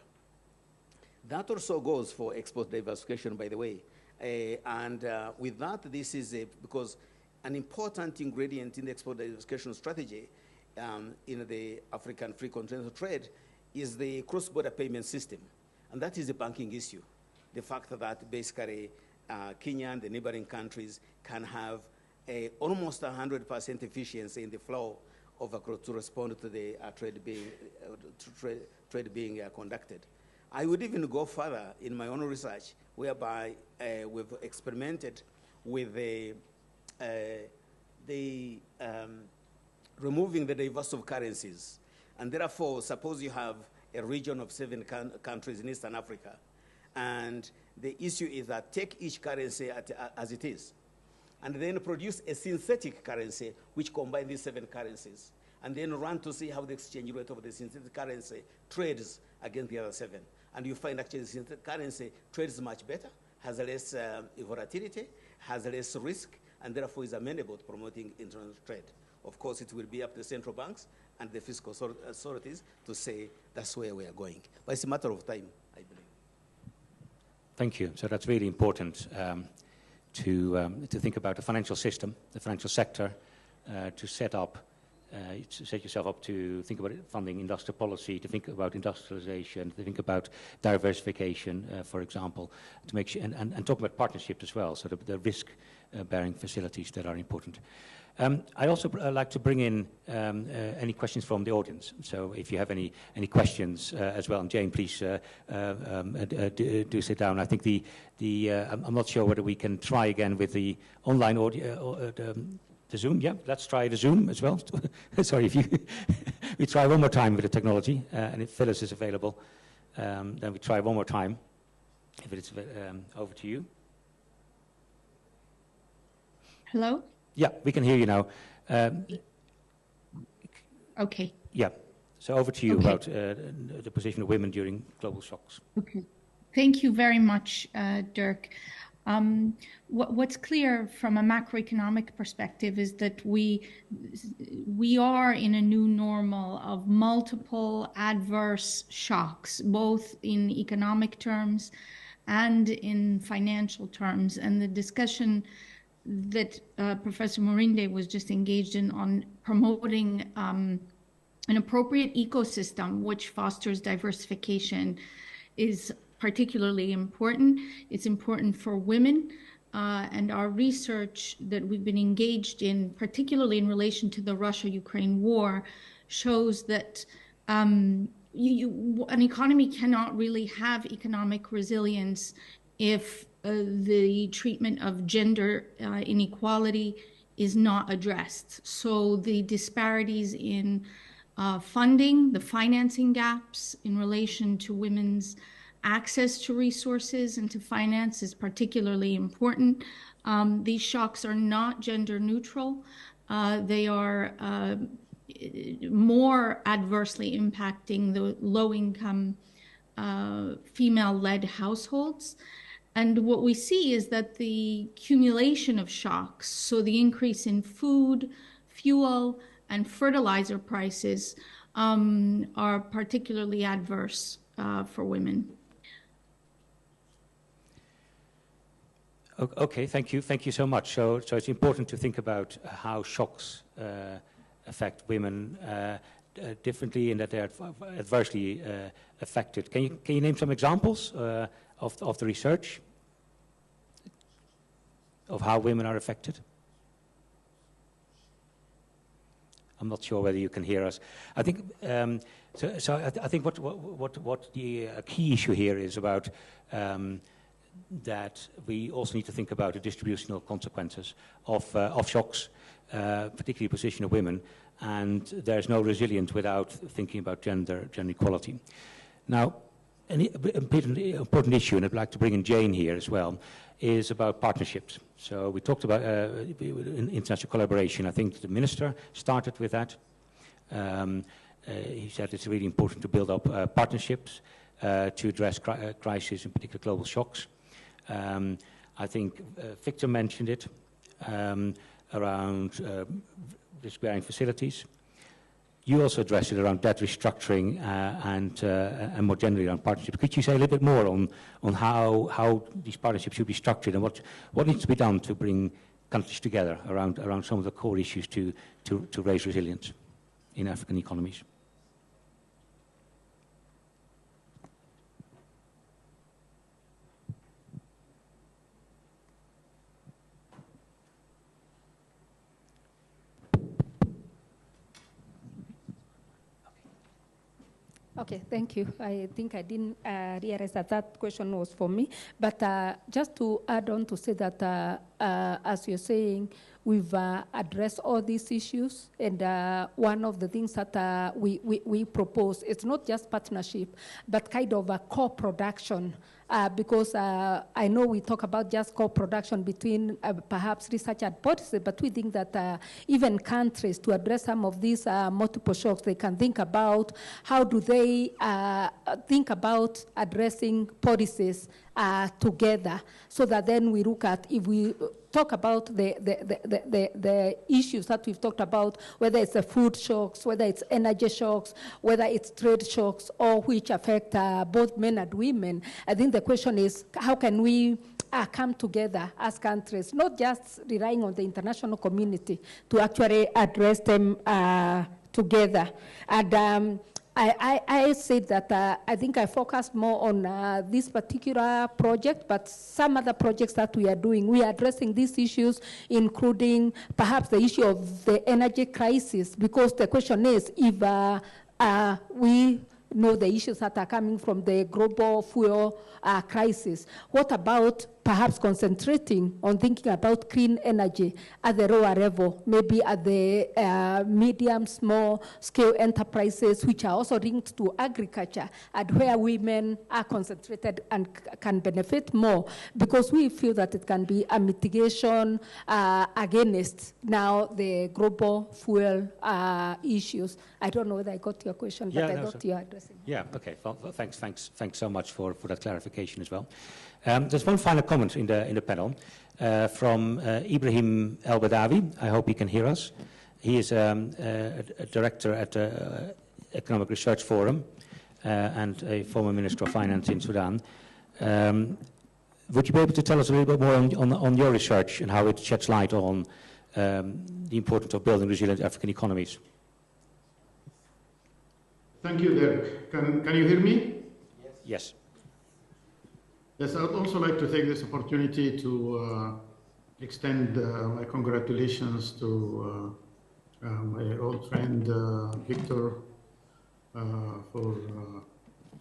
That also goes for export diversification, by the way. And with that, this is because an important ingredient in the export diversification strategy in the African free continental trade is the cross-border payment system. And that is a banking issue. The fact that basically Kenya and the neighboring countries can have almost 100% efficiency in the flow of to respond to the trade being conducted. I would even go further in my own research, whereby we've experimented with removing the diversity of currencies. And therefore, suppose you have a region of 7 countries in Eastern Africa, and the issue is that take each currency as it is, and then produce a synthetic currency which combines these 7 currencies, and then run to see how the exchange rate of the synthetic currency trades against the other 7. And you find actually the synthetic currency trades much better, has less volatility, has less risk, and therefore is amenable to promoting international trade. Of course, it will be up to the central banks and the fiscal authorities to say that's where we are going. But it's a matter of time, I believe. Thank you. So that's really important to think about the financial system, the financial sector, to set up set yourself up to think about funding industrial policy, to think about industrialization, to think about diversification, for example, to make sure, and talk about partnerships as well, so the risk-bearing facilities that are important. I'd also like to bring in any questions from the audience. So if you have any questions as well, and Jane, please do sit down. I think I'm not sure whether we can try again with the online audio, the Zoom. Yeah, let's try the Zoom as well. Sorry, if you we try one more time with the technology, and if Phyllis is available, then we try one more time. If it's over to you. Hello? Yeah, we can hear you now. Okay. Yeah, so over to you Okay. about the position of women during global shocks. Okay. Thank you very much, Dirk. What's clear from a macroeconomic perspective is that we are in a new normal of multiple adverse shocks, both in economic terms and in financial terms. And the discussion that Professor Morinde was just engaged in on promoting an appropriate ecosystem which fosters diversification is particularly important. It's important for women, and our research that we've been engaged in, particularly in relation to the Russia-Ukraine war, shows that an economy cannot really have economic resilience if the treatment of gender inequality is not addressed. So the disparities in funding, the financing gaps in relation to women's access to resources and to finance is particularly important. These shocks are not gender neutral. They are more adversely impacting the low-income female-led households. And what we see is that the accumulation of shocks, so the increase in food, fuel, and fertilizer prices are particularly adverse for women. Okay, thank you. Thank you so much. So it's important to think about how shocks affect women differently, and that they're adversely affected. Can you name some examples of the research of how women are affected? I'm not sure whether you can hear us. I think I think what the key issue here is about. That we also need to think about the distributional consequences of shocks, particularly the position of women, and there's no resilience without thinking about gender equality. Now, an important issue, and I'd like to bring in Jane here as well, is about partnerships. So we talked about international collaboration. I think the minister started with that. He said it's really important to build up partnerships to address crises, in particular global shocks. I think Victor mentioned it around risk-bearing facilities. You also addressed it around debt restructuring and more generally around partnerships. Could you say a little bit more on how these partnerships should be structured and what needs to be done to bring countries together around some of the core issues to raise resilience in African economies? Okay, thank you. I think I didn't realize that question was for me. But just to add on to say that, as you're saying, we've addressed all these issues. And one of the things that we propose, it's not just partnership, but kind of a co-production. Because I know we talk about just co-production between perhaps research and policy, but we think that even countries, to address some of these multiple shocks, they can think about how do they think about addressing policies together, so that then we look at, if we talk about the issues that we've talked about, whether it's the food shocks, whether it's energy shocks, whether it's trade shocks, or which affect both men and women. I think the question is, how can we come together as countries, not just relying on the international community to actually address them together. And I said that I think I focused more on this particular project, but some other projects that we are doing, we are addressing these issues, including perhaps the issue of the energy crisis, because the question is if we know the issues that are coming from the global fuel crisis. What about perhaps concentrating on thinking about clean energy at the lower level, maybe at the medium, small scale enterprises, which are also linked to agriculture, and where women are concentrated and can benefit more, because we feel that it can be a mitigation against now the global fuel issues. I don't know whether I got your question, but I thought you were addressing. Yeah, okay. Well, thanks so much for that clarification as well. There's one final comment in the panel from Ibrahim El Badawi. I hope he can hear us. He is a director at the Economic Research Forum and a former Minister of Finance in Sudan. Would you be able to tell us a little bit more on your research and how it sheds light on the importance of building resilient African economies? Thank you, Dirk. Can you hear me? Yes. Yes, I would also like to take this opportunity to extend my congratulations to my old friend Victor for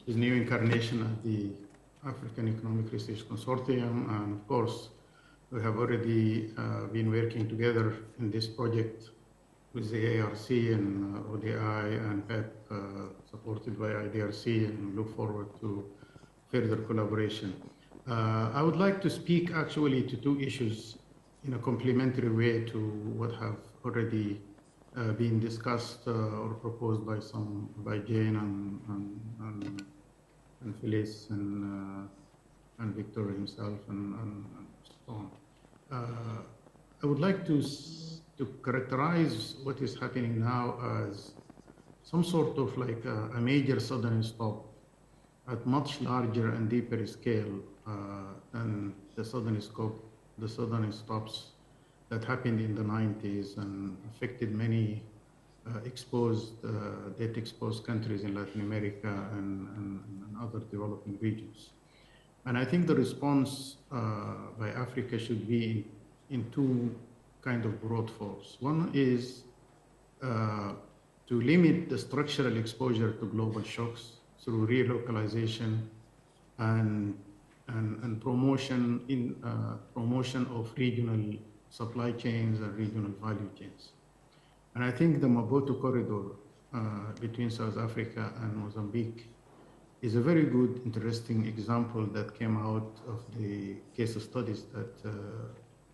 his new incarnation at the African Economic Research Consortium. And of course, we have already been working together in this project with the ARC and ODI and PEP, supported by IDRC, and look forward to further collaboration. I would like to speak actually to two issues in a complementary way to what have already been discussed or proposed by Jane and Phyllis and Victor himself and so on. I would like to characterize what is happening now as some sort of like a major sudden stop at much larger and deeper scale than the sudden stops that happened in the 90s and affected many debt-exposed countries in Latin America and other developing regions. And I think the response by Africa should be in two kind of broad folds. One is to limit the structural exposure to global shocks through relocalization and promotion of regional supply chains and regional value chains. And I think the Maputo corridor between South Africa and Mozambique is a very good, interesting example that came out of the case studies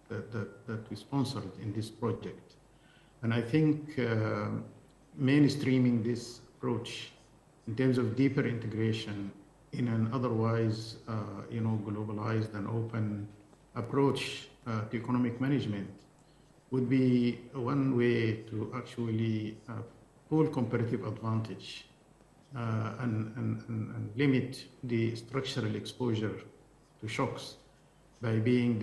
that we sponsored in this project. And I think mainstreaming this approach in terms of deeper integration in an otherwise, globalized and open approach to economic management would be one way to actually pull comparative advantage and limit the structural exposure to shocks by being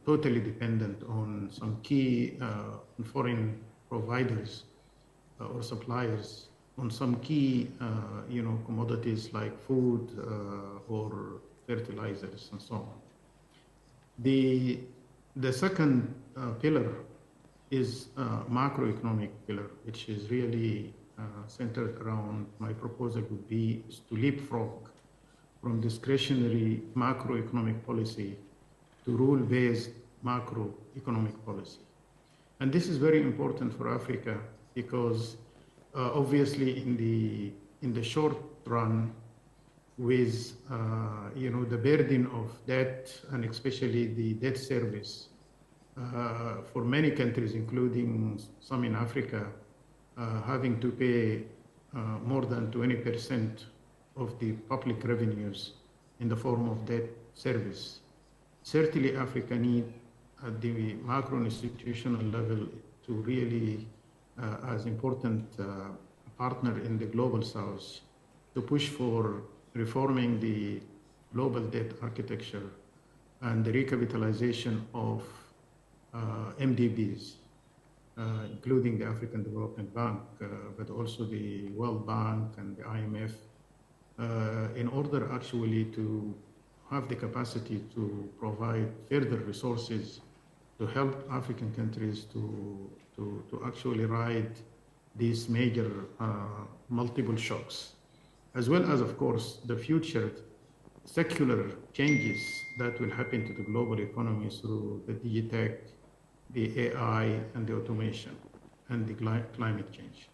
totally dependent on some key foreign providers or suppliers on some key, commodities like food or fertilizers and so on. The second pillar is macroeconomic pillar, which is really centered around, my proposal would be to leapfrog from discretionary macroeconomic policy to rule-based macroeconomic policy. And this is very important for Africa because obviously in the short run, with the burden of debt and especially the debt service for many countries, including some in Africa, having to pay more than 20% of the public revenues in the form of debt service. Certainly Africa needs at the macro institutional level to really, as important partner in the global south, to push for reforming the global debt architecture and the recapitalization of MDBs, including the African Development Bank, but also the World Bank and the IMF, in order actually to have the capacity to provide further resources to help African countries to actually ride these major multiple shocks, as well as, of course, the future secular changes that will happen to the global economy through the digitech, the AI, and the automation, and the climate change.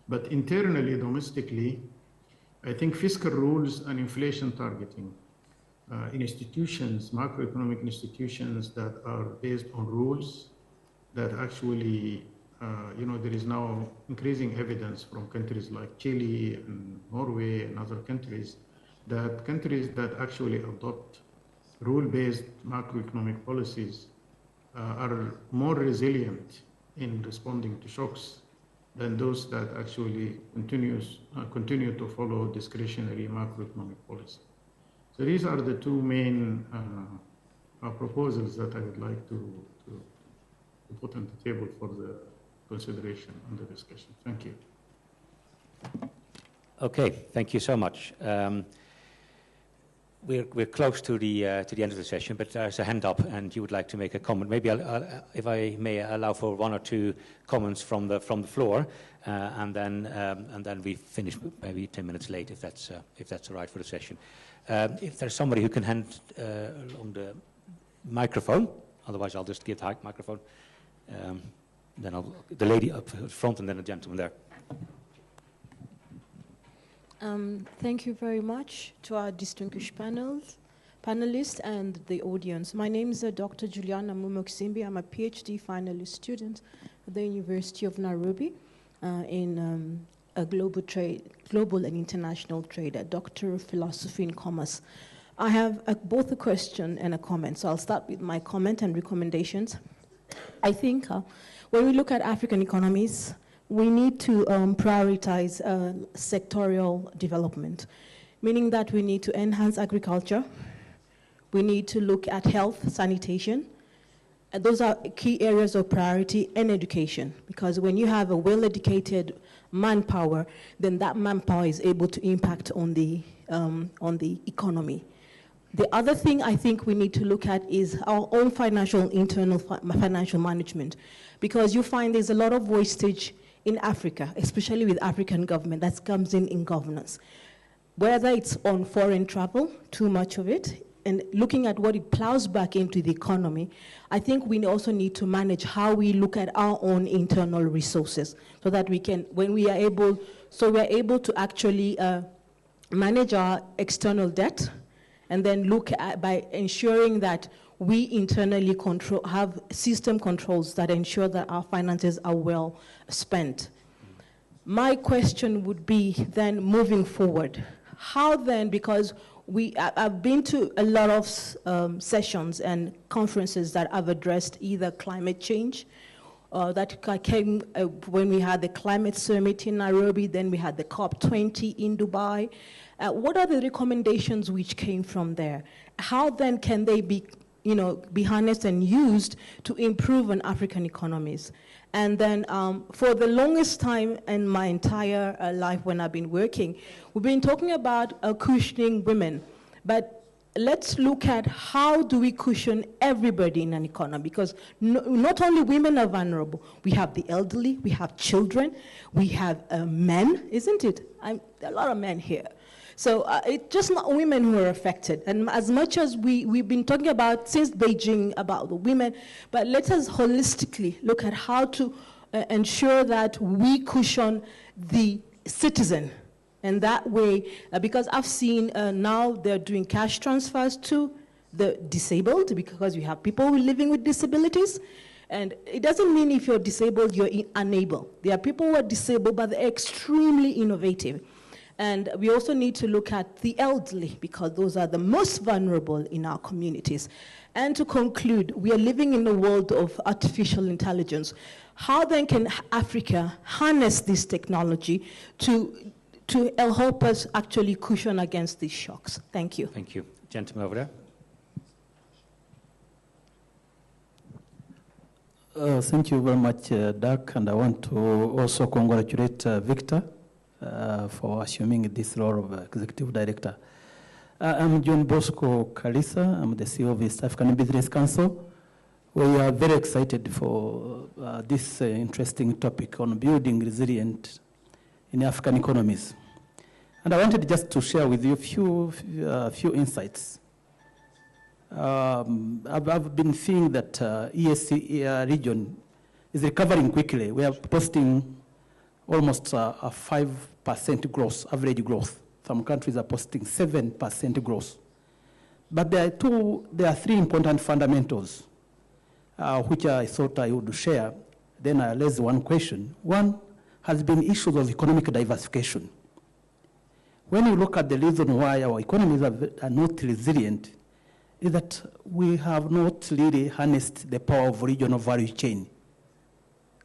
But internally, domestically, I think fiscal rules and inflation targeting, institutions, macroeconomic institutions that are based on rules that actually, there is now increasing evidence from countries like Chile and Norway and other countries that actually adopt rule-based macroeconomic policies are more resilient in responding to shocks than those that actually continue to follow discretionary macroeconomic policy. So these are the two main proposals that I would like to put on the table for the consideration and the discussion. Thank you. Okay, thank you so much. We're close to the end of the session, but there's a hand up, and you would like to make a comment. Maybe if I may allow for one or two comments from the floor, and then we finish maybe 10 minutes late, if that's all right for the session. If there's somebody who can hand along the microphone, otherwise I'll just give the microphone. Then the lady up front, and then the gentleman there. Thank you very much to our distinguished panelists and the audience. My name is Dr. Juliana Mumoksimbi. I'm a PhD finalist student at the University of Nairobi in global and international trade, a Doctor of Philosophy in Commerce. I have both a question and a comment, so I'll start with my comment and recommendations. I think when we look at African economies, we need to prioritize sectorial development, meaning that we need to enhance agriculture, we need to look at health, sanitation, and those are key areas of priority, and education, because when you have a well-educated manpower, then that manpower is able to impact on the economy. The other thing I think we need to look at is our own internal financial management, because you find there's a lot of wastage in Africa, especially with African government, that comes in governance. Whether it's on foreign travel, too much of it, and looking at what it plows back into the economy, I think we also need to manage how we look at our own internal resources, so that we can, we're able to actually manage our external debt, and then look at by ensuring that we internally have system controls that ensure that our finances are well spent. My question would be then, moving forward, how then, because I've been to a lot of sessions and conferences that have addressed either climate change, that came when we had the climate summit in Nairobi, then we had the COP20 in Dubai. What are the recommendations which came from there? How then can they be harnessed and used to improve on African economies? And then for the longest time in my entire life when I've been working, we've been talking about cushioning women. But let's look at how do we cushion everybody in an economy, because not only women are vulnerable. We have the elderly, we have children, we have men, isn't it? There are a lot of men here. So it's just not women who are affected. And as much as we've been talking about since Beijing about the women, but let us holistically look at how to ensure that we cushion the citizen. And that way, because I've seen now they're doing cash transfers to the disabled, because we have people living with disabilities. And it doesn't mean if you're disabled, you're unable. There are people who are disabled, but they're extremely innovative. And we also need to look at the elderly, because those are the most vulnerable in our communities. And to conclude, we are living in a world of artificial intelligence. How then can Africa harness this technology to help us actually cushion against these shocks? Thank you. Thank you. Gentleman over there. Thank you very much, Doug, and I want to also congratulate Victor for assuming this role of Executive Director. I'm John Bosco Kalisa. I'm the CEO of East African Business Council. We are very excited for this interesting topic on building resilient in African economies. And I wanted just to share with you a few insights. I've been seeing that EAC region is recovering quickly. We are posting almost a 5% growth, average growth. Some countries are posting 7% growth. But there are three important fundamentals which I thought I would share. Then I raise one question. One has been issues of economic diversification. When you look at the reason why our economies are not resilient, is that we have not really harnessed the power of regional value chain.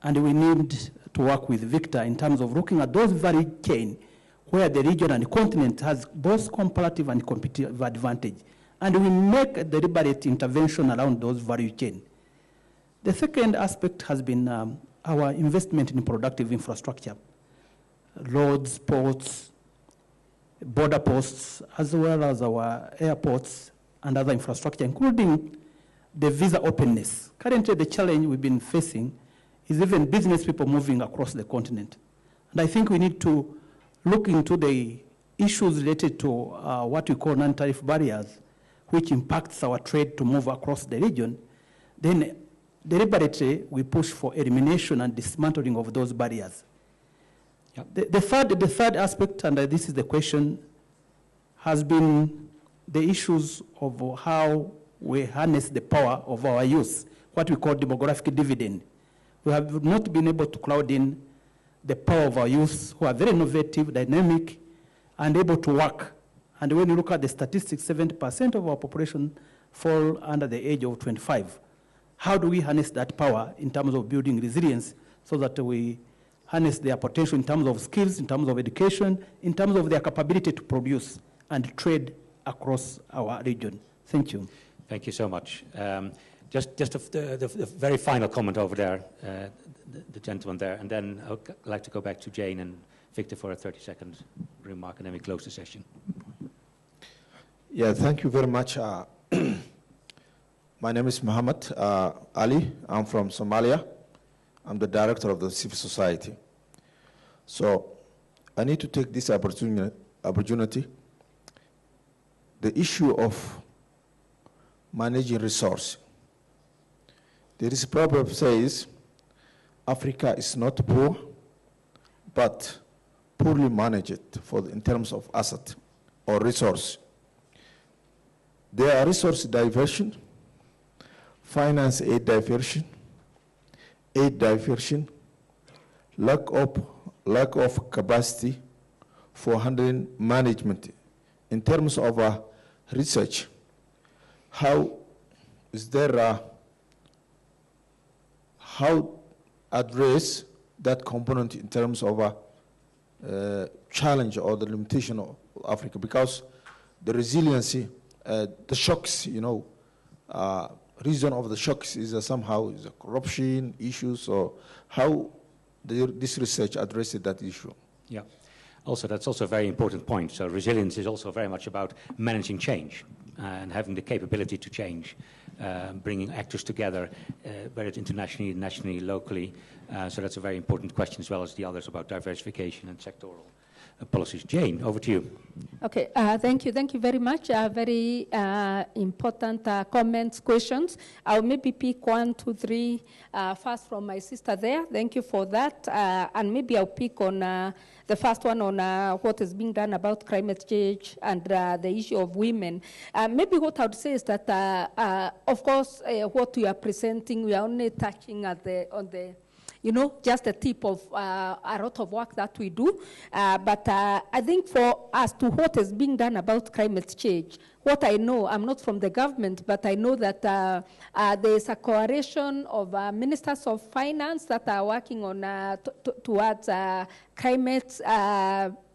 And we need to work with Victor in terms of looking at those value chain where the region and the continent has both comparative and competitive advantage. And we make a deliberate intervention around those value chain. The second aspect has been our investment in productive infrastructure, roads, ports, border posts, as well as our airports and other infrastructure, including the visa openness. Currently, the challenge we've been facing is even business people moving across the continent. And I think we need to look into the issues related to what we call non-tariff barriers, which impacts our trade to move across the region. Then deliberately, we push for elimination and dismantling of those barriers. Yep. The third aspect, and this is the question, has been the issues of how we harness the power of our youth, what we call demographic dividend. We have not been able to crowd in the power of our youth who are very innovative, dynamic, and able to work. And when you look at the statistics, 70% of our population fall under the age of 25. How do we harness that power in terms of building resilience so that we harness their potential in terms of skills, in terms of education, in terms of their capability to produce and trade across our region? Thank you. Thank you so much. Just the very final comment over there, the gentleman there, and then I'd like to go back to Jane and Victor for a 30-second remark, and then we close the session. Yeah, thank you very much. My name is Muhammad Ali. I'm from Somalia. I'm the director of the civil society. So I need to take this opportunity. The issue of managing resource. There is a proverb says, Africa is not poor, but poorly managed in terms of asset or resource. There are resource diversion, finance aid diversion, lack of capacity for handling management. In terms of research, how is there how address that component in terms of challenge or the limitation of Africa? Because the resiliency, the shocks, reason of the shocks is somehow is a corruption issues, or how this research addresses that issue? Yeah. Also, that's also a very important point. So resilience is also very much about managing change and having the capability to change, bringing actors together, whether it's internationally, nationally, locally. So that's a very important question, as well as the others about diversification and sectoral policies. Jane, over to you. Okay, thank you. Thank you very much. Very important comments, questions. I'll maybe pick 1, 2, 3 first from my sister there. Thank you for that. And maybe I'll pick on the first one on what is being done about climate change and the issue of women. Maybe what I would say is that, of course, what we are presenting, we are only touching at just a tip of a lot of work that we do. But I think for us to what is being done about climate change, what I know, I'm not from the government, but I know that there is a coalition of ministers of finance that are working on towards climate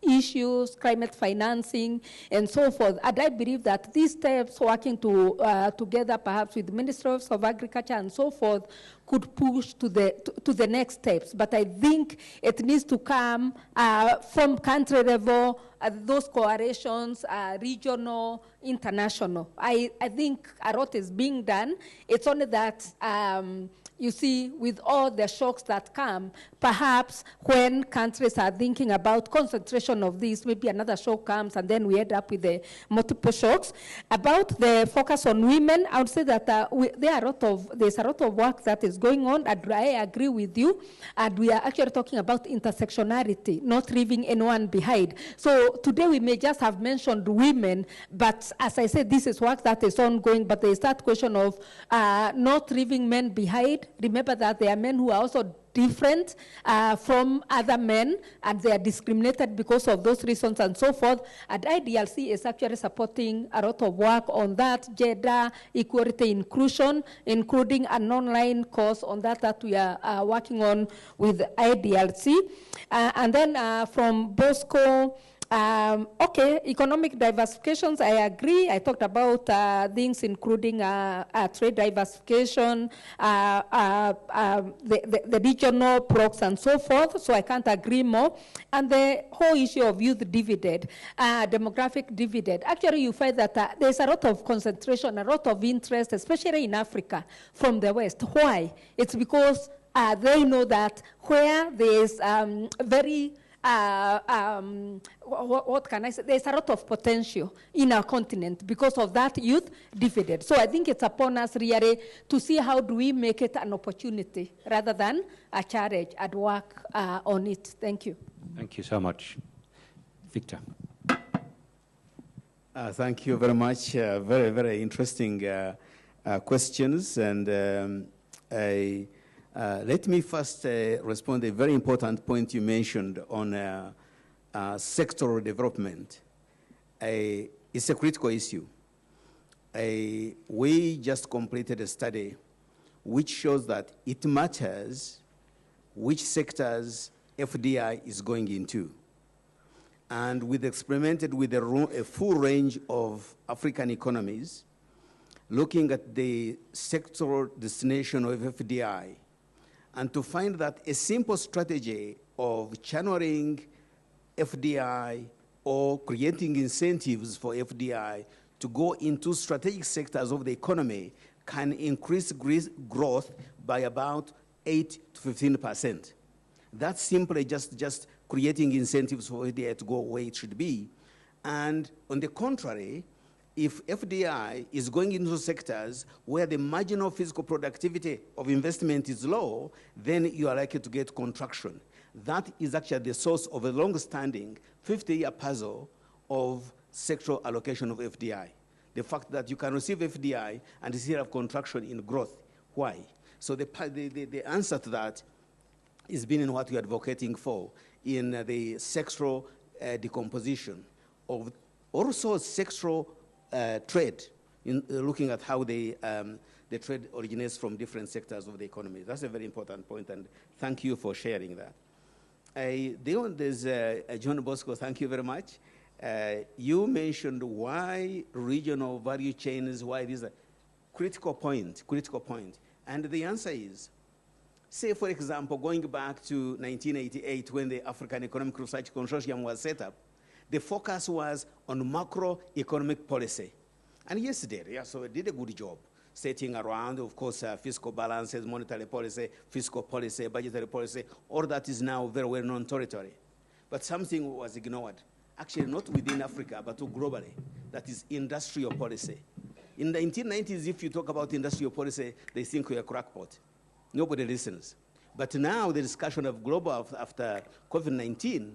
issues, climate financing, and so forth. And I believe that these steps, working together perhaps with ministers of agriculture and so forth, could push to the next steps. But I think it needs to come from country level, those coalitions, regional, international. I think a lot is being done. It's only that you see, with all the shocks that come, perhaps when countries are thinking about concentration of this, maybe another shock comes and then we end up with the multiple shocks. About the focus on women, I would say that there's a lot of work that is going on, and I agree with you. And we are actually talking about intersectionality, not leaving anyone behind. So today we may just have mentioned women, but as I said, this is work that is ongoing, but there is that question of not leaving men behind. Remember that there are men who are also different from other men, and they are discriminated because of those reasons and so forth. And IDLC is actually supporting a lot of work on that, gender equality inclusion, including an online course on that we are working on with IDLC. And then from Bosco, okay, economic diversifications, I agree. I talked about things including trade diversification, the regional blocks and so forth, so I can't agree more. And the whole issue of youth dividend, demographic dividend. Actually, you find that there's a lot of concentration, a lot of interest, especially in Africa, from the West. Why? It's because they know that where there's very what can I say? There's a lot of potential in our continent because of that youth dividend. So I think it's upon us really to see how do we make it an opportunity rather than a challenge and work on it. Thank you. Thank you so much. Victor. Thank you very much. Very, very interesting questions. And let me first respond to a very important point you mentioned on sectoral development. It's a critical issue. We just completed a study which shows that it matters which sectors FDI is going into. And we've experimented with a full range of African economies, looking at the sectoral destination of FDI, and to find that a simple strategy of channeling FDI or creating incentives for FDI to go into strategic sectors of the economy can increase growth by about 8 to 15%. That's simply just creating incentives for FDI to go where it should be. And on the contrary, if FDI is going into sectors where the marginal physical productivity of investment is low, then you are likely to get contraction. That is actually the source of a long-standing 50-year puzzle of sectoral allocation of FDI. The fact that you can receive FDI and still have contraction in growth. Why? So the answer to that is being in what we are advocating for in the sectoral decomposition of also sectoral trade, in looking at how the trade originates from different sectors of the economy. That's a very important point, and thank you for sharing that. There's John Bosco, thank you very much. You mentioned why regional value chains, why this is a critical point. And the answer is, say, for example, going back to 1988 when the African Economic Research Consortium was set up, the focus was on macroeconomic policy. And yes, it did. Yeah, so it did a good job setting around, of course, fiscal balances, monetary policy, fiscal policy, budgetary policy. All that is now very well-known territory. But something was ignored. Actually, not within Africa, but globally. That is industrial policy. In the 1990s, if you talk about industrial policy, they think you're a crackpot. Nobody listens. But now the discussion of global after COVID-19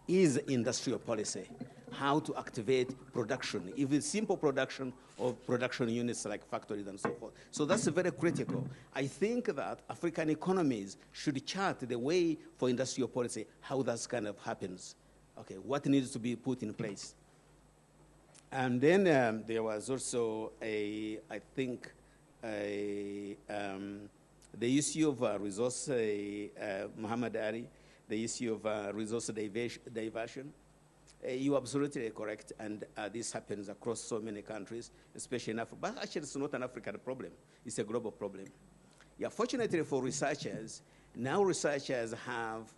is industrial policy, how to activate production, even simple production of production units like factories and so forth. So that's very critical. I think that African economies should chart the way for industrial policy, how that kind of happens. Okay, what needs to be put in place. And then there was also the issue of resource, Muhammad Ali, the issue of resource diversion. You are absolutely correct, and this happens across so many countries, especially in Africa. But actually, it's not an African problem. It's a global problem. Yeah, fortunately for researchers, now researchers have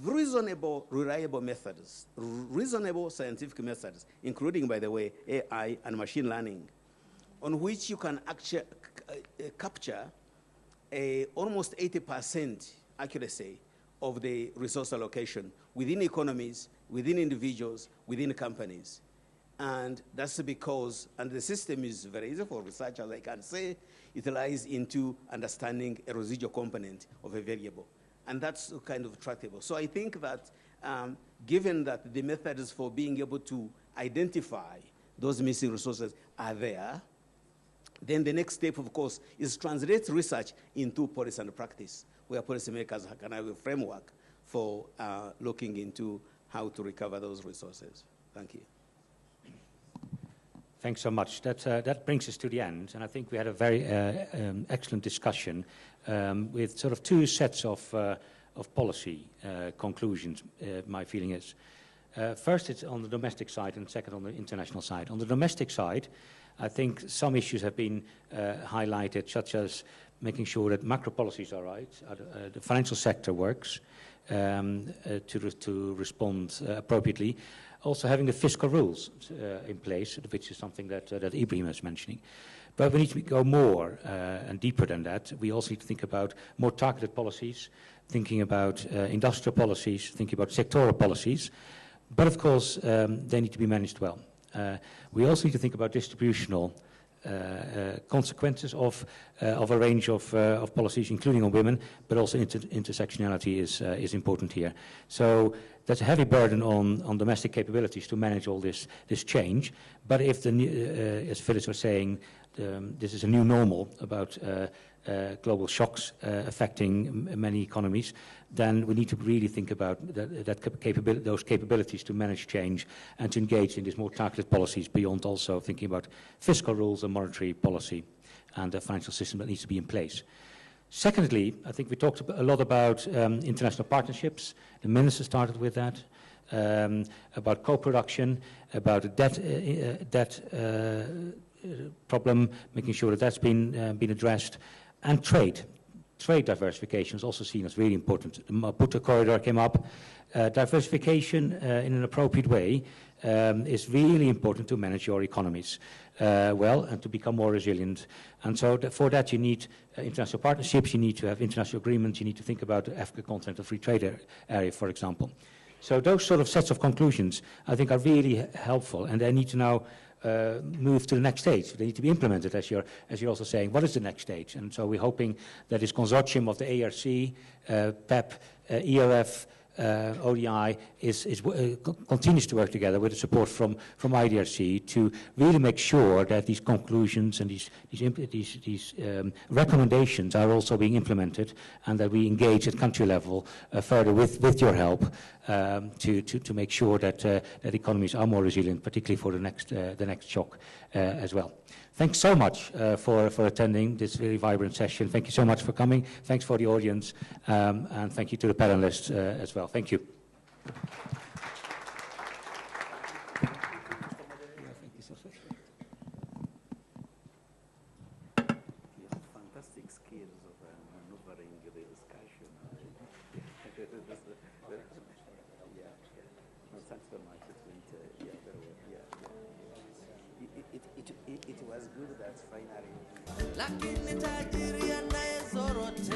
reasonable, reliable methods, reasonable scientific methods, including, by the way, AI and machine learning, on which you can actually capture almost 80% accuracy of the resource allocation within economies, within individuals, within companies. And that's because, and the system is very easy for researchers, I can say, it lies into understanding a residual component of a variable. And that's kind of tractable. So I think that given that the methods for being able to identify those missing resources are there, then the next step, of course, is translate research into policy and practice, where policymakers can have a framework for looking into how to recover those resources. Thank you. Thanks so much. That brings us to the end, and I think we had a very excellent discussion with sort of two sets of policy conclusions, my feeling is. First, it's on the domestic side, and second, on the international side. On the domestic side, I think some issues have been highlighted, such as making sure that macro policies are right, the financial sector works to respond appropriately. Also having the fiscal rules in place, which is something that Ibrahim was mentioning. But we need to go more and deeper than that. We also need to think about more targeted policies, thinking about industrial policies, thinking about sectoral policies. But of course, they need to be managed well. We also need to think about distributional consequences of a range of policies, including on women, but also intersectionality is important here. So there's a heavy burden on domestic capabilities to manage all this change. But if, as Phyllis was saying, this is a new normal about global shocks affecting many economies, then we need to really think about those capabilities to manage change and to engage in these more targeted policies beyond also thinking about fiscal rules and monetary policy and the financial system that needs to be in place. Secondly, I think we talked a lot about international partnerships. The minister started with that, about co-production, about the debt problem, making sure that that's been addressed, and trade. Trade diversification is also seen as really important. The Maputo corridor came up. Diversification in an appropriate way is really important to manage your economies well and to become more resilient. And so for that you need international partnerships, you need to have international agreements, you need to think about the African continental free trade area, for example. So those sort of sets of conclusions, I think, are really helpful, and they need to now move to the next stage. They need to be implemented, as you're also saying. What is the next stage? And so we're hoping that this consortium of the ARC, PEP, ERF, ODI continues to work together with the support from IDRC to really make sure that these conclusions and these recommendations are also being implemented, and that we engage at country level further with your help to make sure that economies are more resilient, particularly for the next shock as well. Thanks so much for attending this very vibrant session. Thank you so much for coming. Thanks for the audience, and thank you to the panelists as well. Thank you. Fantastic skills of maneuvering the discussion. Thanks very much. It went very well. It was good that finally.